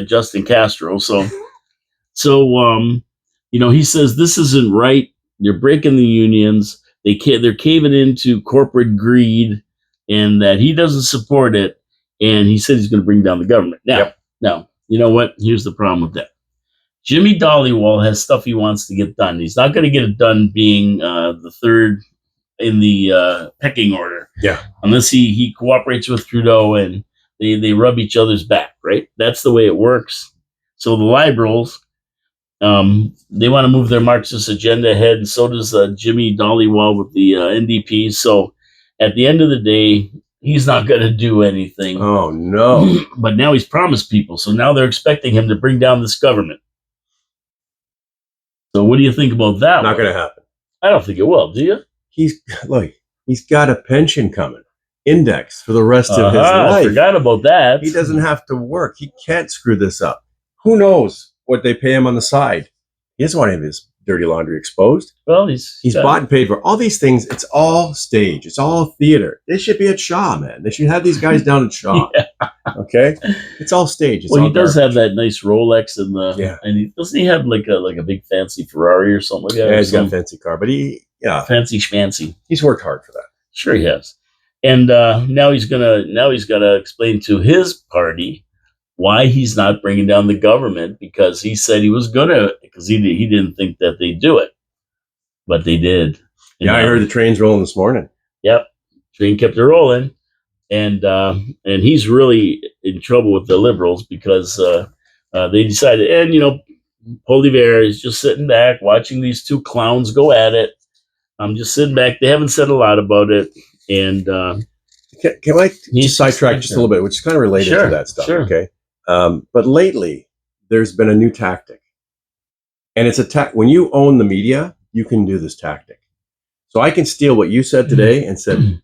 Justin Castro. So he says this isn't right. They're breaking the unions. They're caving into corporate greed, and that he doesn't support it. And he said he's going to bring down the government. Now, you know what? Here's the problem with that. Jimmy Dollywall has stuff he wants to get done. He's not going to get it done being the third in the pecking order. Yeah. Unless he cooperates with Trudeau and they rub each other's back, right? That's the way it works. So the liberals, they want to move their Marxist agenda ahead, and so does Jimmy Dollywall with the NDP. So at the end of the day, he's not going to do anything. Oh, no. But now he's promised people. So now they're expecting him to bring down this government. So what do you think about that? Not going to happen. I don't think it will. Do you? He's got a pension coming, index for the rest of his life. I forgot about that. He doesn't have to work. He can't screw this up. Who knows what they pay him on the side? He doesn't want any of his dirty laundry exposed. Well, he's bought and paid for all these things. It's all stage. It's all theater. They should be at Shaw, man. They should have these guys down at Shaw. Yeah. Okay, it's all stage. It's well, all he does garbage. have that nice Rolex and and doesn't he have like a big fancy Ferrari or something like that? Yeah, he's got a fancy car, but fancy schmancy. He's worked hard for that. Sure, he has. And now he's got to explain to his party why he's not bringing down the government, because he said he was gonna, because he didn't think that they'd do it, but they did. And I heard the trains rolling this morning. Yep, train kept it rolling, and he's really in trouble with the Liberals because they decided, and Polivier is just sitting back watching these two clowns go at it. I'm just sitting back. They haven't said a lot about it, and can I just sidetrack just a little bit, which is kind of related to that stuff. Sure. Okay. But lately, there's been a new tactic. And it's when you own the media, you can do this tactic. So I can steal what you said today and said,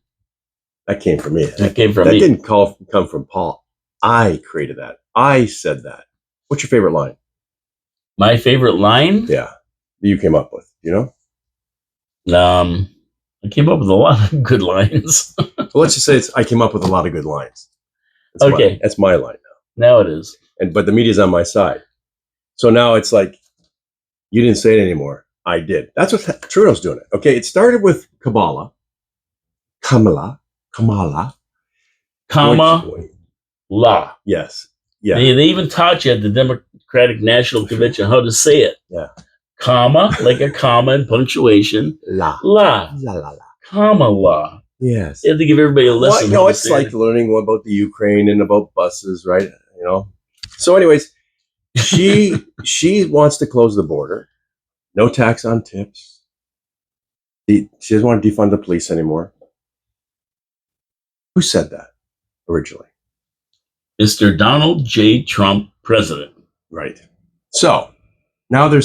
that came from me. That came from me. That didn't come from Paul. I created that. I said that. What's your favorite line? My favorite line? Yeah. That you came up with, I came up with a lot of good lines. So let's just say I came up with a lot of good lines. That's my line. Now it is. But the media's on my side. So now it's like, you didn't say it anymore. I did. That's what Trudeau's doing it. Okay. It started with Kamala. La. Yes. Yeah. They even taught you at the Democratic National Convention how to say it. Yeah. Comma, like a comma and punctuation. La. La. La la la. Kamala. Yes. They have to give everybody a lesson. Well, it's like learning about the Ukraine and about buses, right? So anyways, she wants to close the border. No tax on tips. She doesn't want to defund the police anymore. Who said that originally? Mr. Donald J. Trump, president. Right. So now they're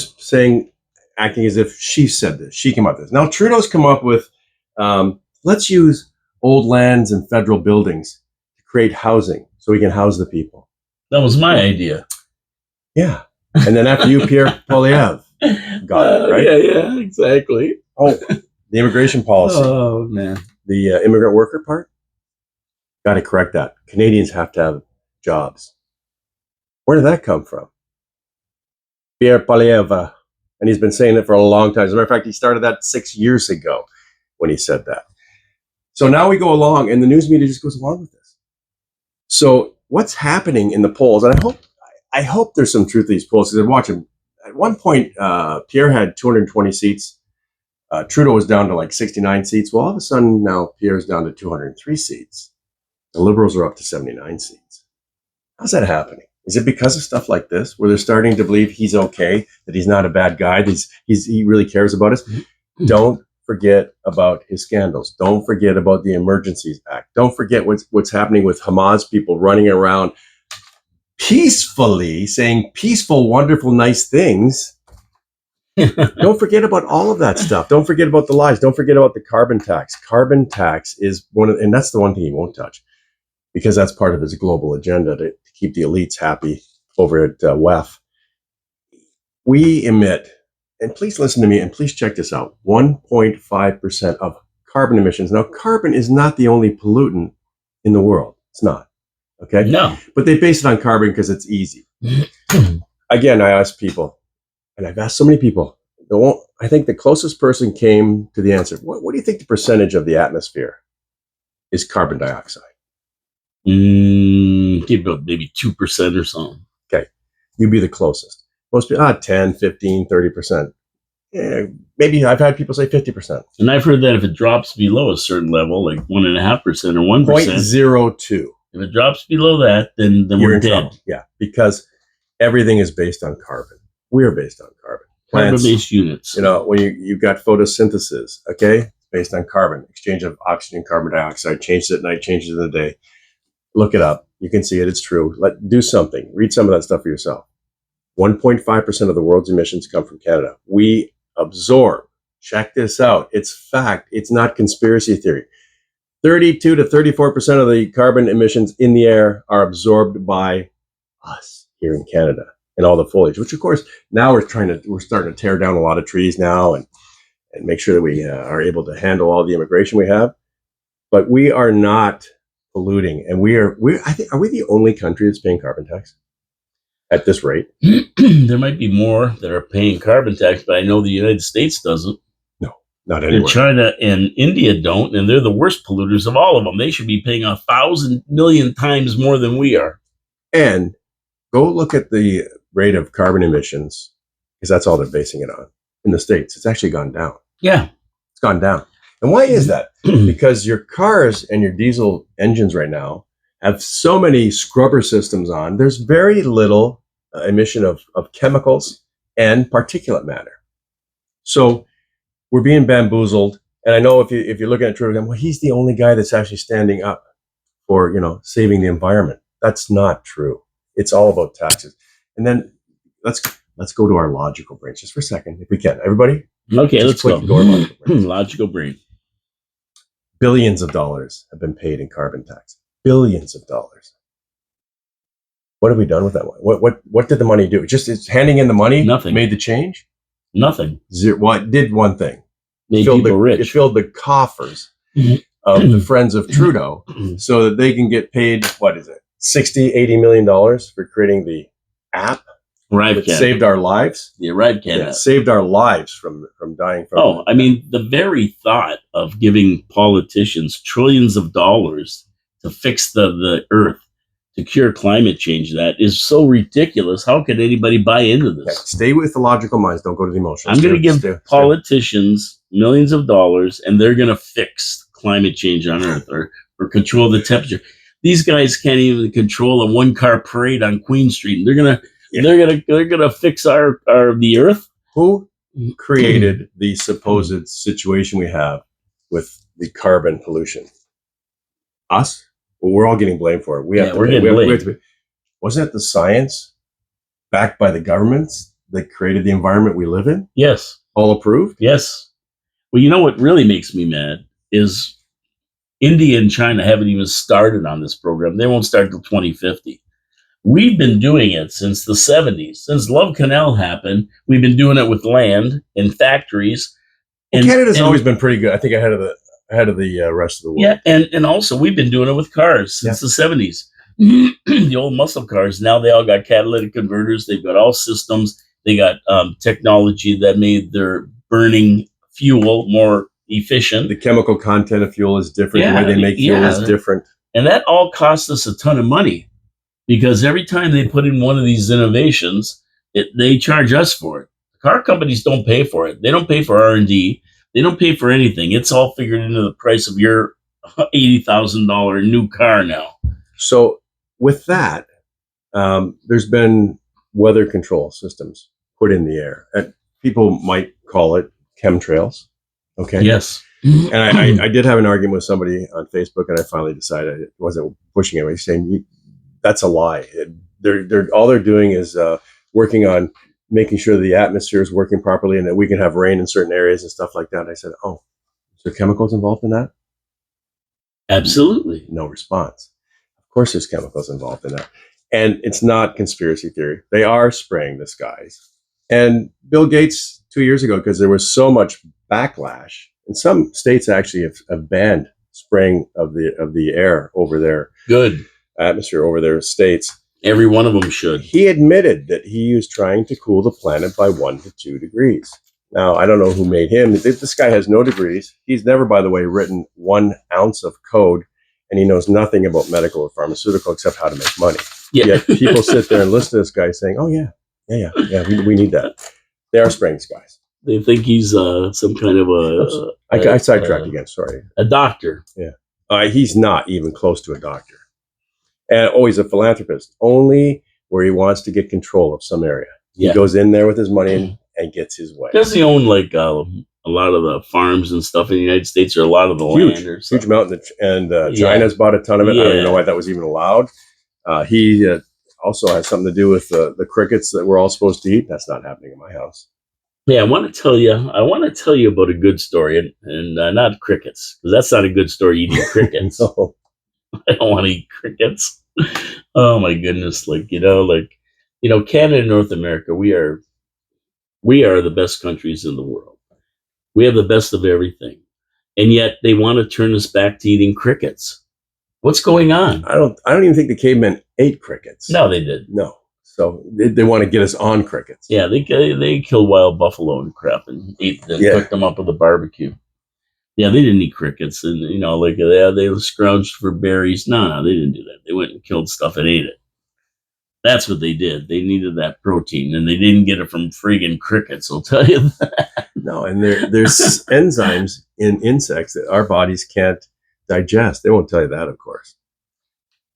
acting as if she said this. She came up with this. Now Trudeau's come up with, let's use old lands and federal buildings to create housing so we can house the people. That was my idea. Yeah. And then after you, Pierre Poilievre got it, right? Yeah, exactly. Oh, the immigration policy. Oh, man. The immigrant worker part. Got to correct that. Canadians have to have jobs. Where did that come from? Pierre Poilievre. And he's been saying it for a long time. As a matter of fact, he started that 6 years ago when he said that. So now we go along, and the news media just goes along with this. So what's happening in the polls, and I hope there's some truth to these polls, because I watch them. At one point, Pierre had 220 seats. Trudeau was down to like 69 seats. Well, all of a sudden now Pierre's down to 203 seats. The Liberals are up to 79 seats. How's that happening? Is it because of stuff like this, where they're starting to believe he's okay, that he's not a bad guy, that he really cares about us? Don't forget about his scandals. Don't forget about the Emergencies Act. Don't forget what's happening with Hamas people running around peacefully saying peaceful, wonderful, nice things. Don't forget about all of that stuff. Don't forget about the lies. Don't forget about the carbon tax. Carbon tax is and that's the one thing he won't touch, because that's part of his global agenda to keep the elites happy over at WEF. We emit, and please listen to me, and please check this out, 1.5% of carbon emissions. Now, carbon is not the only pollutant in the world. It's not. Okay? No. But they base it on carbon because it's easy. Again, I asked people, and I've asked so many people, I think the closest person came to the answer. What do you think the percentage of the atmosphere is carbon dioxide? Give about maybe 2% or something. Okay. You'd be the closest. Most people, 10, 15, 30%. Yeah, maybe I've had people say 50%. And I've heard that if it drops below a certain level, like 1.5% or 1%, 0.02. if it drops below that, then You're we're in dead. trouble. Yeah, because everything is based on carbon. We're based on carbon. Plants, Carbon-based units. when you've got photosynthesis, okay, based on carbon, exchange of oxygen, carbon dioxide, changes at night, changes in the day. Look it up. You can see it. It's true. Do something. Read some of that stuff for yourself. 1.5% of the world's emissions come from Canada. We absorb. Check this out. It's fact. It's not conspiracy theory. 32 to 34% of the carbon emissions in the air are absorbed by us here in Canada and all the foliage, which of course now we're starting to tear down a lot of trees now and make sure that we are able to handle all the immigration we have. But we are not polluting, and I think, are we the only country that's paying carbon tax at this rate? There might be more that are paying carbon tax, but I know the United States doesn't. No, not And anywhere. China and India don't, and they're the worst polluters of all of them. They should be paying 1,000 million times more than we are. And go look at the rate of carbon emissions, because that's all they're basing it on. In the States, it's actually gone down. Yeah. It's gone down. And why is that? Because your cars and your diesel engines right now have so many scrubber systems on. There's very little emission of chemicals and particulate matter. So we're being bamboozled. And I know if you're looking at Trudeau, well, he's the only guy that's actually standing up for saving the environment. That's not true. It's all about taxes. And then let's go to our logical brains just for a second, if we can. Everybody? Okay, let's go. Logical brains. Logical brain. Billions of dollars have been paid in carbon tax. Billions of dollars. What have we done with that one? What did the money do? It's handing in the money. Nothing. Made the change. Nothing. Zero. Well, it did one thing. Made people rich. It filled the coffers of the friends of Trudeau, so that they can get paid. What is it? $60-80 million for creating the app that saved our lives. The Arrive Can app. Saved our lives from dying from. I mean, the very thought of giving politicians trillions of dollars to fix the earth, to cure climate change, that is so ridiculous. How could anybody buy into this? Okay, stay with the logical minds. Don't go to the emotions. I'm going to give politicians millions of dollars, and they're going to fix climate change on Earth or control the temperature. These guys can't even control a one-car parade on Queen Street. They're gonna fix the Earth. Who created the supposed situation we have with the carbon pollution? Us? Well, we're all getting blamed for it. We're getting blamed. Wasn't it the science backed by the governments that created the environment we live in? Yes. All approved? Yes. Well, you know what really makes me mad is India and China haven't even started on this program. They won't start till 2050. We've been doing it since the 70s. Since Love Canal happened, we've been doing it with land and factories. And Canada's always been pretty good. I think ahead of the rest of the world. Yeah, and also we've been doing it with cars since the 70s. The old muscle cars, now they all got catalytic converters. They've got all systems. They got technology that made their burning fuel more efficient. The chemical content of fuel is different. The way they make fuel is different. And that all costs us a ton of money, because every time they put in one of these innovations, they charge us for it. Car companies don't pay for it. They don't pay for R&D. They don't pay for anything. It's all figured into the price of your $80,000 new car now. So with that, there's been weather control systems put in the air. And people might call it chemtrails. Okay. Yes. And I did have an argument with somebody on Facebook, and I finally decided it wasn't pushing it. He's saying that's a lie. All they're doing is working on making sure the atmosphere is working properly and that we can have rain in certain areas and stuff like that. And I said, "Oh, is there chemicals involved in that?" Absolutely. No response. Of course, there's chemicals involved in that, and it's not conspiracy theory. They are spraying the skies. And Bill Gates 2 years ago, because there was so much backlash, and some states actually have banned spraying of the air over their atmosphere over their states. Every one of them should. He admitted that he was trying to cool the planet by 1 to 2 degrees. Now, I don't know who made him. This guy has no degrees. He's never, by the way, written 1 ounce of code, and he knows nothing about medical or pharmaceutical except how to make money. Yeah. Yet people sit there and listen to this guy saying, "Oh yeah, Yeah. We need that. They are spraying skies. They think he's some kind of Oops. I sidetracked again. Sorry. a doctor. Yeah. He's not even close to a doctor. And he's a philanthropist, only where he wants to get control of some area. He goes in there with his money and gets his way. Does he own like a lot of the farms and stuff in the United States, or a lot of the land? Or huge amount, and China's bought a ton of it. I don't even know why that was even allowed. He also has something to do with the crickets that we're all supposed to eat. That's not happening in my house. Yeah, I want to tell you about a good story, and not crickets, because that's not a good story. Eating crickets. No. I don't want to eat crickets. Oh my goodness! Canada and North America, we are the best countries in the world. We have the best of everything, and yet they want to turn us back to eating crickets. What's going on? I don't even think the cavemen ate crickets. No, they did. No. So they want to get us on crickets. Yeah, they killed wild buffalo and crap and ate them, cooked them up with a barbecue. Yeah, they didn't eat crickets, and they scrounged for berries. No, they didn't do that. They went and killed stuff and ate it. That's what they did. They needed that protein, and they didn't get it from friggin' crickets. I'll tell you that. No, and there's enzymes in insects that our bodies can't digest. They won't tell you that, of course.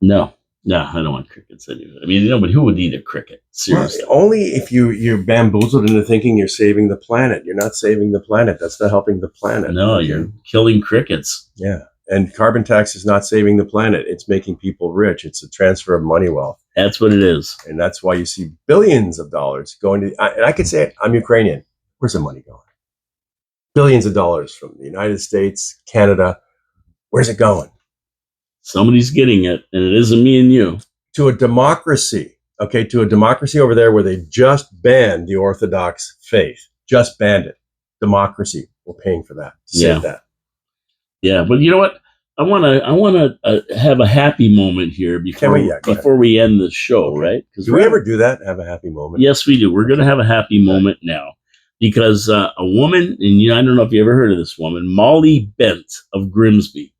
No, I don't want crickets anyway. I mean, but who would eat a cricket? Seriously. Well, only if you're bamboozled into thinking you're saving the planet. You're not saving the planet. That's not helping the planet. No, you're killing crickets. Yeah. And carbon tax is not saving the planet. It's making people rich. It's a transfer of money wealth. That's what it is. And that's why you see billions of dollars going to, and I could say it, I'm Ukrainian. Where's the money going? Billions of dollars from the United States, Canada. Where's it going? Somebody's getting it, and it isn't me and you. To a democracy. Okay, to a democracy over there where they just banned the Orthodox faith. Just banned it. Democracy. We're paying for that. To save that. Yeah, but you know what? I want to have a happy moment here before we end the show, Okay. Right? Do we ever do that? Have a happy moment? Yes, we do. We're going to have a happy moment now because a woman, and I don't know if you ever heard of this woman, Molly Bent of Grimsby.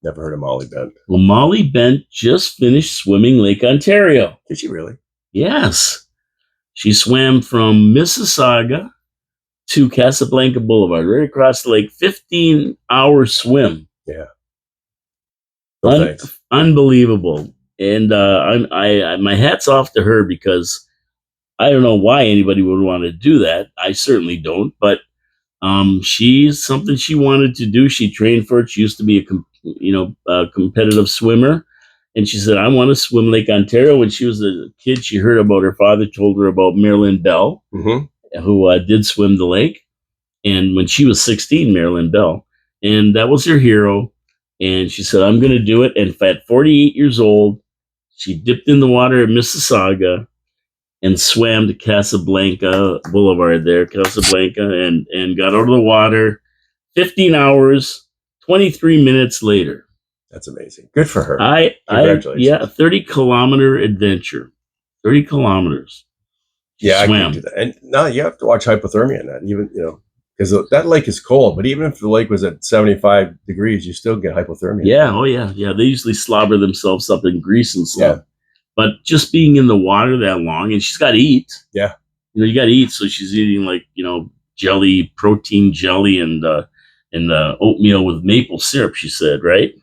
Never heard of Molly Bent. Well, Molly Bent just finished swimming Lake Ontario. Did she really? Yes. She swam from Mississauga to Casablanca Boulevard, right across the lake, 15-hour swim. Yeah. Well, thanks. Unbelievable. And I my hat's off to her, because I don't know why anybody would want to do that. I certainly don't, but she's something she wanted to do. She trained for it. She used to be a competitive swimmer, and she said, I want to swim Lake Ontario. When she was a kid, she heard about her father told her about Marilyn Bell, who did swim the lake. And when she was 16, Marilyn Bell, and that was her hero. And she said, I'm going to do it. And at 48 years old, she dipped in the water at Mississauga and swam to Casablanca Boulevard there, Casablanca, and got out of the water 15 hours, 23 minutes later. That's amazing. Good for her. Congratulations. 30-kilometer adventure. 30 kilometers. Yeah, swam. I can do that. And now you have to watch hypothermia in that. Even, because that lake is cold, but even if the lake was at 75 degrees, you still get hypothermia. Yeah, yeah. They usually slobber themselves up in grease and stuff. Yeah. But just being in the water that long, and she's got to eat. Yeah. You got to eat, so she's eating jelly, protein jelly, and oatmeal with maple syrup, she said, right?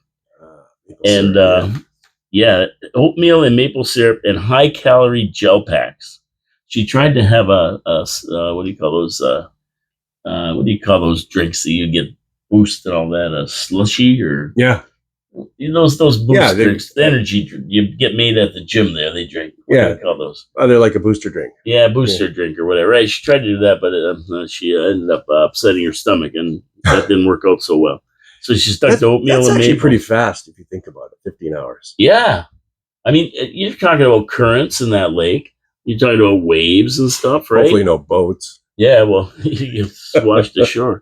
Oatmeal and maple syrup and high-calorie gel packs. She tried to have a what do you call those? What do you call those drinks that you get boost and all that? A slushy or those boost drinks, the energy drink you get made at the gym there. They drink. What do you call those? Oh, they're like a booster drink. Yeah, booster drink or whatever. Right? She tried to do that, but she ended up upsetting her stomach, and that didn't work out so well. So she stuck to oatmeal. That's actually pretty fast if you think about it. 15 hours. Yeah, I mean, you're talking about currents in that lake. You're talking about waves and stuff, right? Hopefully, no boats. Yeah, well, you get washed ashore.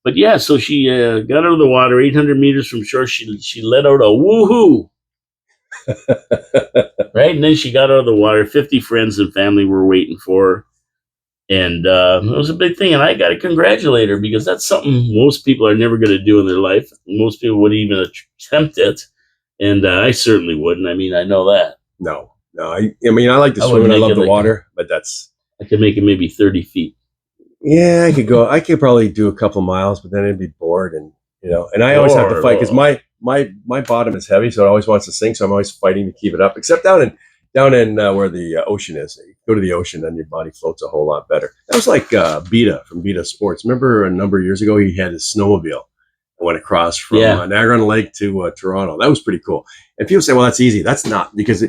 But yeah, so she got out of the water 800 meters from shore. She let out a woohoo. Right? And then she got out of the water. 50 friends and family were waiting for her. And it was a big thing. And I got to congratulate her, because that's something most people are never going to do in their life. Most people wouldn't even attempt it. And I certainly wouldn't. I mean, I know that. No. I mean, I like to swim and I love the water, but that's I could make it maybe 30 feet. Yeah, I could go. I could probably do a couple miles, but then I'd be bored, and and I always have to fight because Or my bottom is heavy, so it always wants to sink. So I'm always fighting to keep it up. Except down in where the ocean is. You go to the ocean, and your body floats a whole lot better. That was like Beta from Beta Sports. Remember a number of years ago, he had his snowmobile. Went across from yeah, Niagara-on-the-Lake to Toronto. That was pretty cool. And people say, well, that's easy. That's not, because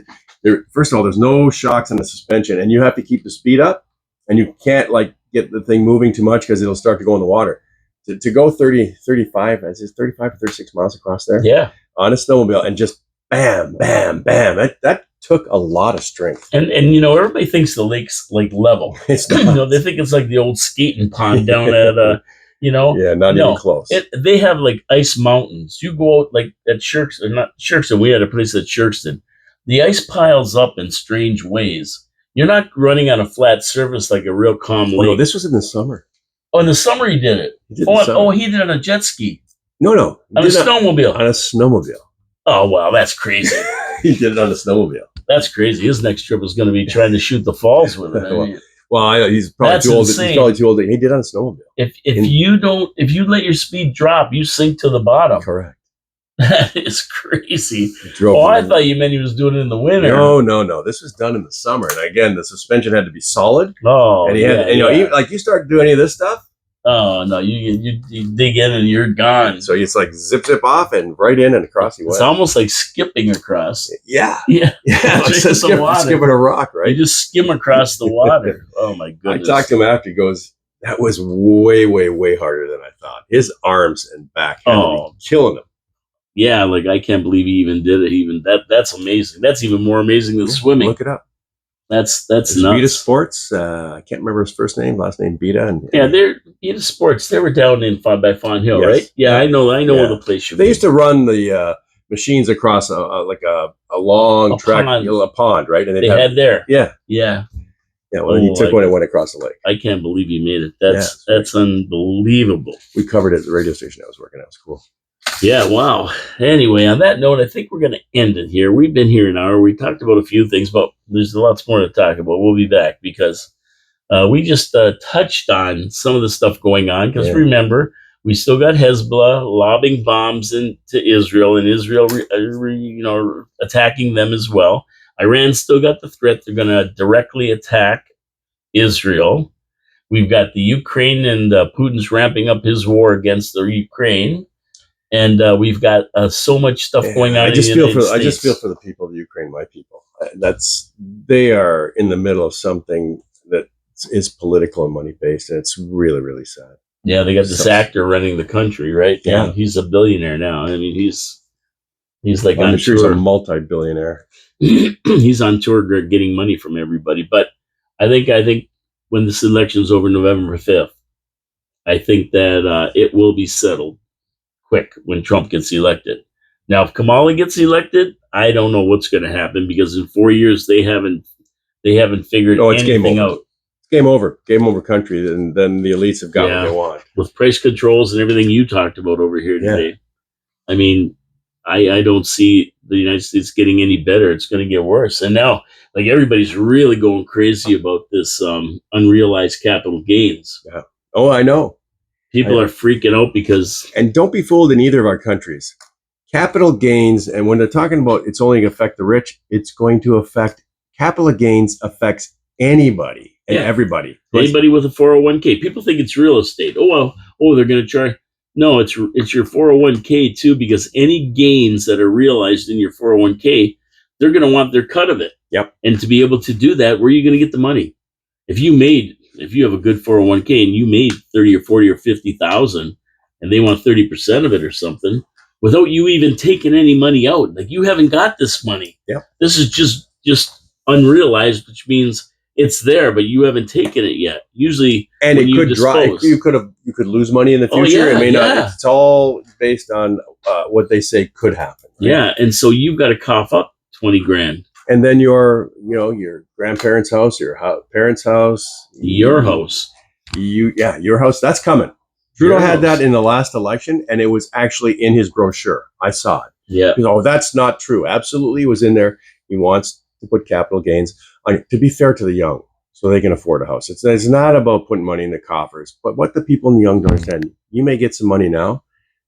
first of all, there's no shocks in the suspension, and you have to keep the speed up, and you can't like get the thing moving too much because it'll start to go in the water. To go 30, 35, as is 35 to 36 miles across there yeah. on a snowmobile, and just bam, bam, bam. That took a lot of strength. And everybody thinks the lake's like level. It's not. They think it's like the old skating pond down at Yeah, not even close. They have like ice mountains. You go out like at Shirkston, not Shirkston. We had a place at Shirkston. The ice piles up in strange ways. You're not running on a flat surface like a real calm lake. No, this was in the summer. Oh, in the summer he did it. He did he did it on a jet ski. No. On a snowmobile. On a snowmobile. Oh, wow, that's crazy. He did it on a snowmobile. That's crazy. His next trip is going to be trying to shoot the falls with it. Well, he's probably too old. He's probably too old. He did it on a snowmobile. If you let your speed drop, you sink to the bottom. Correct. That is crazy. I thought you meant he was doing it in the winter. No. This was done in the summer, and again, the suspension had to be solid. Oh, and he had, even, like you start to do any of this stuff. Oh no, you dig in and you're gone. So it's like zip off and right in and across you went. It's almost like skipping across. Yeah. It's like skipping a rock, right? You just skim across the water. Oh my goodness! I talked to him after. He goes, "That was way, way, way harder than I thought." His arms and back had to be killing him. Yeah, like I can't believe he even did it. That's amazing. That's even more amazing than swimming. Look it up. That's nuts. Beta Sports. I can't remember his first name, last name Beta. They're Beta Sports. They were down in by Fawn Hill, yes. Right? Yeah, I know the place. They used to run the machines across a long track, a pond, right? And they had there. Yeah. Well, he took one and went across the lake. I can't believe he made it. That's unbelievable. We covered it at the radio station I was working at. It was cool. Yeah, wow. Anyway, on that note, I think we're going to end it here. We've been here an hour. We talked about a few things, but there's lots more to talk about. We'll be back because we just touched on some of the stuff going on. Because remember, we still got Hezbollah lobbing bombs into Israel, and Israel, attacking them as well. Iran still got the threat they're going to directly attack Israel. We've got the Ukraine, and Putin's ramping up his war against the Ukraine. And we've got so much stuff going on. I just feel for the people of Ukraine, my people. They are in the middle of something that is political and money based, and it's really, really sad. Yeah, they got this actor running the country, right? Yeah, he's a billionaire now. I mean, he's like I'm sure he's a multi-billionaire. He's on tour getting money from everybody. But I think when this election's over, November 5th, I think that it will be settled quick when Trump gets elected. Now, if Kamala gets elected, I don't know what's going to happen because in 4 years they haven't figured anything out. It's game over country. And then the elites have got what they want with price controls and everything you talked about over here today. I mean, I don't see the United States getting any better. It's going to get worse. And now, like everybody's really going crazy about this unrealized capital gains. Yeah. Oh, I know. People are freaking out because... And don't be fooled in either of our countries. Capital gains, and when they're talking about it's only going to affect the rich, it's going to affect... Capital gains affects anybody and everybody. Anybody with a 401k. People think it's real estate. They're going to charge... No, it's your 401k too, because any gains that are realized in your 401k, they're going to want their cut of it. Yep. And to be able to do that, where are you going to get the money? If you have a good 401k and you made 30 or 40 or 50,000 and they want 30% of it or something without you even taking any money out, like you haven't got this money. Yeah. This is just unrealized, which means it's there, but you haven't taken it yet. Usually, and it could drive. You could lose money in the future. It may not. It's all based on what they say could happen. Right? Yeah, and so you've got to cough up 20 grand. And then your grandparents' house, your parents' house, your house, your house. That's coming. Trudeau had that in the last election, and it was actually in his brochure. I saw it. Yeah. That's not true. Absolutely, it was in there. He wants to put capital gains on it. To be fair to the young, so they can afford a house. It's not about putting money in the coffers, but what the people in the young don't understand, you may get some money now,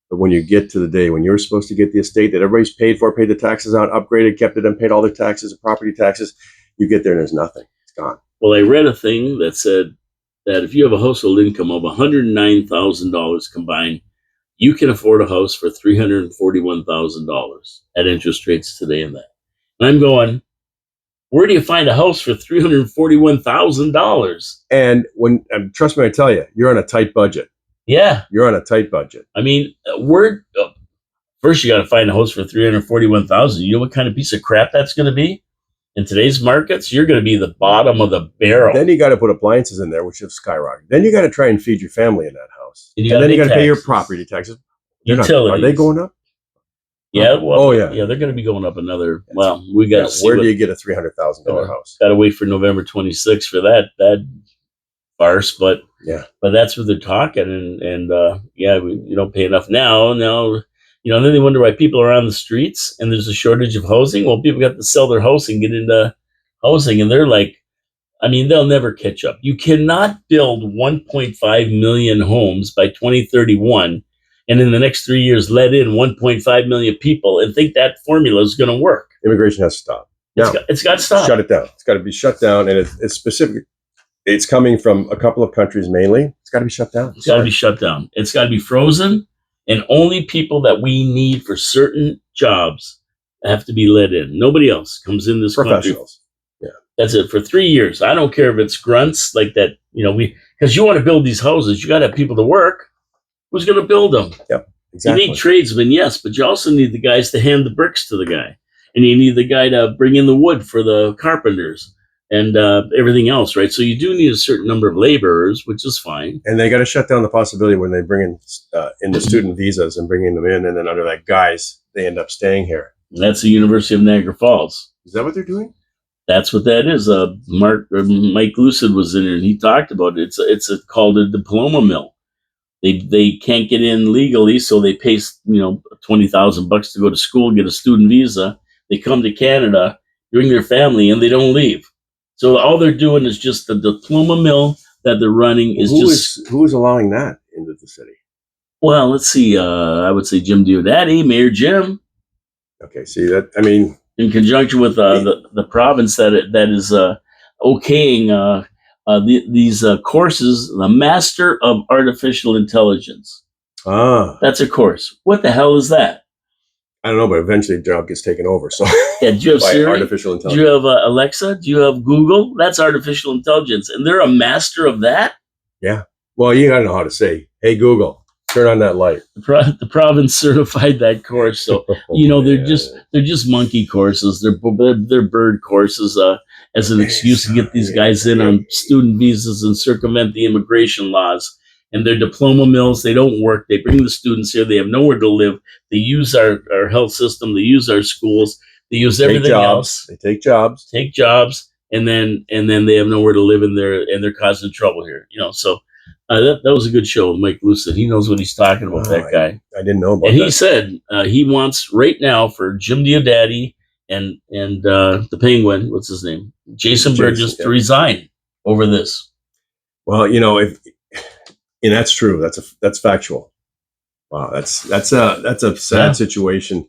but when you get to the day when you're supposed to get the estate that everybody's paid for, paid the taxes on, upgraded, kept it, and paid all their taxes and property taxes, you get there and there's nothing. It's gone. Well, I read a thing that said that if you have a household income of $109,000 combined, you can afford a house for $341,000 at interest rates today and that. And I'm going, where do you find a house for $341,000? And trust me, I tell you, you're on a tight budget. Yeah. You're on a tight budget. I mean, first you got to find a house for $341,000. You know what kind of piece of crap that's going to be? In today's markets, you're going to be the bottom of the barrel. Then you got to put appliances in there, which have skyrocketed. Then you got to try and feed your family in that house. And then you got to pay your property taxes. Utilities. Are they going up? Yeah. Well, oh, yeah. Yeah, they're going to be going up another. Well, we got to see. Where do you get a $300,000 house? Got to wait for November 26th for that farce. But that's what they're talking. And you don't pay enough now. Then they wonder why people are on the streets and there's a shortage of housing. Well, people got to sell their house and get into housing, and they're like, I mean, they'll never catch up. You cannot build 1.5 million homes by 2031 and in the next 3 years let in 1.5 million people and think that formula is going to work. Immigration has to stop. Now, it's got to stop. Shut it down. It's got to be shut down, and it's specific. It's coming from a couple of countries mainly. It's got to be shut down. It's got to be shut down. It's got to be frozen, and only people that we need for certain jobs have to be let in. Nobody else comes in this country. Professionals. Yeah. That's it for 3 years. I don't care if it's grunts like that, because you want to build these houses, you got to have people to work. Who's going to build them? Yep, exactly. You need tradesmen, yes, but you also need the guys to hand the bricks to the guy. And you need the guy to bring in the wood for the carpenters and everything else, right? So you do need a certain number of laborers, which is fine. And they got to shut down the possibility when they bring in the student visas and bringing them in, and then under that guise, they end up staying here. And that's the University of Niagara Falls. Is that what they're doing? That's what that is. Mike Lucid was in there, and he talked about it. It's called a diploma mill. They can't get in legally, so they pay $20,000 to go to school, get a student visa. They come to Canada, bring their family, and they don't leave. So all they're doing is just the diploma mill that they're running is who is allowing that into the city? Well, let's see. I would say Jim Diodati, Mayor Jim. Okay, see that. I mean, in conjunction with the province that is okaying these courses, the Master of Artificial Intelligence. That's a course. What the hell is that? I don't know, but eventually the job gets taken over. So, do you have Siri? Artificial intelligence. Do you have Alexa? Do you have Google? That's artificial intelligence, and they're a master of that. Yeah. Well, you got to know how to say, "Hey Google, turn on that light." The province certified that course, so they're just monkey courses. They're bird courses as an excuse to get these guys in on student visas and circumvent the immigration laws. And their diploma mills, they don't work. They bring the students here. They have nowhere to live. They use our health system. They use our schools. They use everything else. They take jobs. And then they have nowhere to live, and they're causing trouble here. So that was a good show with Mike Lucid. He knows what he's talking about. That guy. I didn't know about that. And he said he wants right now for Jim Diodati and the Penguin, what's his name, Jason Burgess, to resign over this. Well, and that's true. That's factual. Wow, that's a sad situation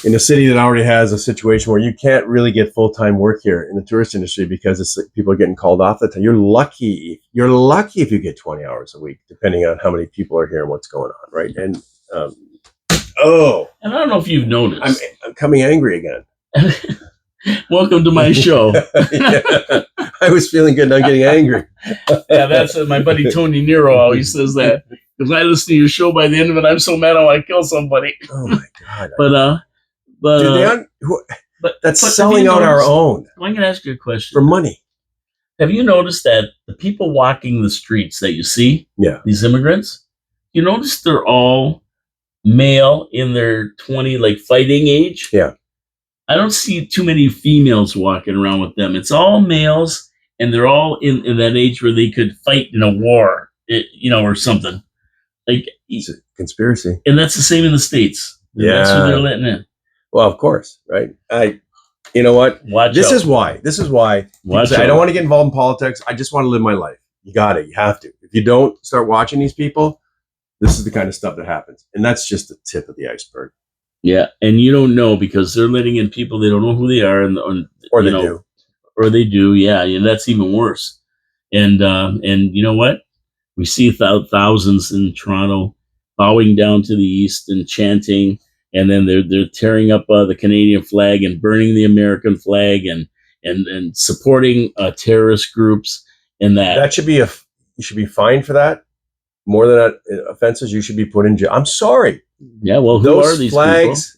in a city that already has a situation where you can't really get full-time work here in the tourist industry because people are getting called off the time. You're lucky if you get 20 hours a week, depending on how many people are here and what's going on, right? And and I don't know if you've noticed, I'm coming angry again. Welcome to my show. I was feeling good, now getting angry. Yeah, that's my buddy Tony Nero always says that. Because I listen to your show, by the end of it, I'm so mad I want to kill somebody. Oh my God! That's selling out our own. I'm going to ask you a question for money. Have you noticed that the people walking the streets that you see, these immigrants, you notice they're all male in their 20, like fighting age? Yeah. I don't see too many females walking around with them. It's all males, and they're all in that age where they could fight in a war, or something. Like it's a conspiracy. And that's the same in the States. Yeah. That's what they're letting in. Well, of course, right? You know what? Watch This out. is why. This is why people Watch say, I out. don't want to get involved in politics. I just want to live my life. You got it. You have to. If you don't start watching these people, this is the kind of stuff that happens. And that's just the tip of the iceberg. Yeah, and you don't know because they're letting in people they don't know who they are, Or they do. or they do. Yeah, and that's even worse. And you know what? We see thousands in Toronto bowing down to the east and chanting, and then they're tearing up the Canadian flag and burning the American flag and supporting terrorist groups. And That should be you should be fined for that. More than that, offenses, you should be put in jail. I'm sorry. Yeah, well, who are Those these flags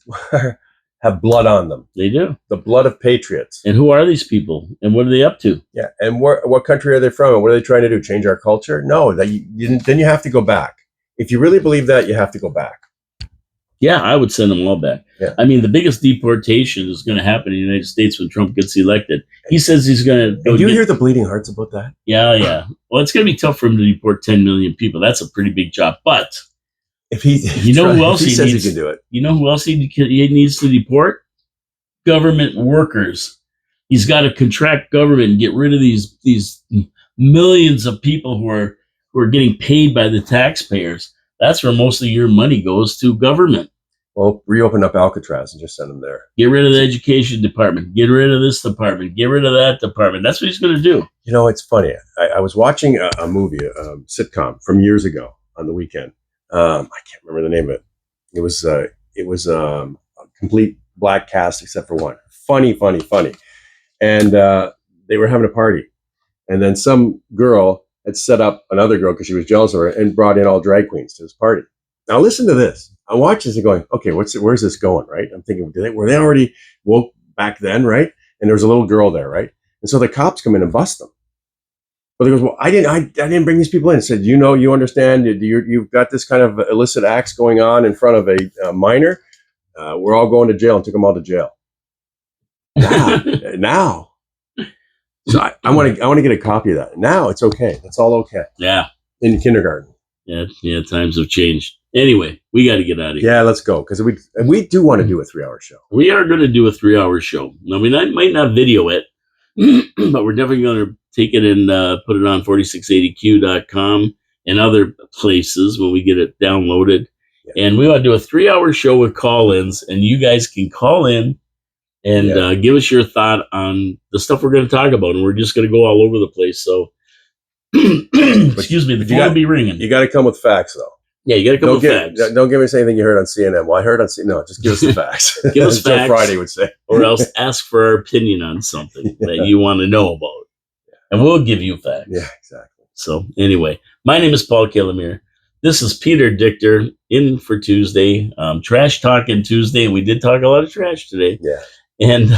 have blood on them. They do. The blood of patriots. And who are these people? And what are they up to? Yeah. And what country are they from? And what are they trying to do? Change our culture? No. Then you have to go back. If you really believe that, you have to go back. Yeah, I would send them all back. Yeah. I mean, the biggest deportation is going to happen in the United States when Trump gets elected. He says he's going to. And do you hear the bleeding hearts about that? Yeah. Well, it's going to be tough for him to deport 10 million people. That's a pretty big job. But if he who else he says needs, he can do it. You know who else he needs to deport? Government workers. He's got to contract government and get rid of these millions of people who are getting paid by the taxpayers. That's where most of your money goes, to government. Well, reopen up Alcatraz and just send them there. Get rid of the education department. Get rid of this department. Get rid of that department. That's what he's going to do. You know, it's funny. I was watching a movie, a sitcom from years ago on the weekend. I can't remember the name of it. It was a complete black cast except for one. Funny. And they were having a party. And then some girl had set up another girl because she was jealous of her and brought in all drag queens to this party. Now listen to this. I'm watching this and going, okay, where's this going, right? I'm thinking, were they already woke back then, right? And there was a little girl there, right? And so the cops come in and bust them. But he goes, well, I didn't bring these people in. I said, you understand, you've got this kind of illicit acts going on in front of a minor. We're all going to jail, and took them all to jail. Now. So I want to get a copy of that. Now it's okay. That's all okay. Yeah. In kindergarten. Yeah. Times have changed. Anyway, we got to get out of here. Yeah, let's go, because we do want to do a 3-hour show. We are going to do a 3-hour show. I mean, I might not video it, but we're definitely going to take it and put it on 4680q.com and other places when we get it downloaded. Yeah. And we want to do a 3-hour show with call-ins, and you guys can call in and give us your thought on the stuff we're going to talk about. And we're just going to go all over the place. So, excuse me, the phone will be ringing. You got to come with facts, though. Yeah, you got to come with facts. Don't give us anything you heard on CNN. Well, I heard on CNN. No, just give us the facts. Give us facts. Joe Friday would say. Or else ask for our opinion on something that you want to know about. And we'll give you facts. Yeah, exactly. So anyway, my name is Paul Killamere. This is Peter Dychtiar in for Tuesday. Trash Talkin' Tuesday. And we did talk a lot of trash today. Yeah. And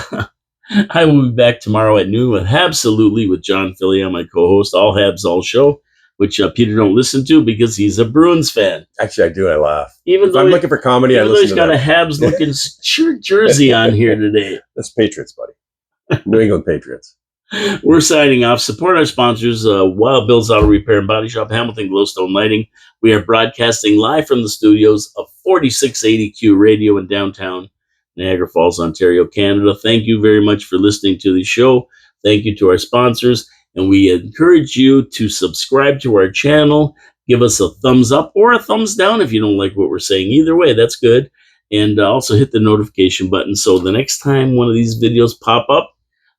I will be back tomorrow at noon with Habsolutely with John Fillion, my co-host, All Habs All Show, which Peter don't listen to because he's a Bruins fan. Actually, I do. I laugh. Even though I'm looking for comedy, I listen to he's got a Habs-looking shirt jersey on here today. That's Patriots, buddy. New England Patriots. We're signing off. Support our sponsors, Wild Bill's Auto Repair and Body Shop, Hamilton Glowstone Lighting. We are broadcasting live from the studios of 4680Q Radio in downtown Niagara Falls, Ontario, Canada. Thank you very much for listening to the show. Thank you to our sponsors. And we encourage you to subscribe to our channel. Give us a thumbs up or a thumbs down if you don't like what we're saying. Either way, that's good. And also hit the notification button so the next time one of these videos pop up,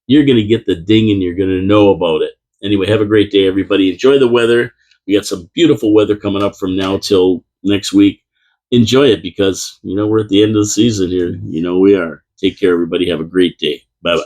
you're going to get the ding and you're going to know about it. Anyway, have a great day, everybody. Enjoy the weather. We got some beautiful weather coming up from now till next week. Enjoy it because, we're at the end of the season here. We are. Take care, everybody. Have a great day. Bye-bye.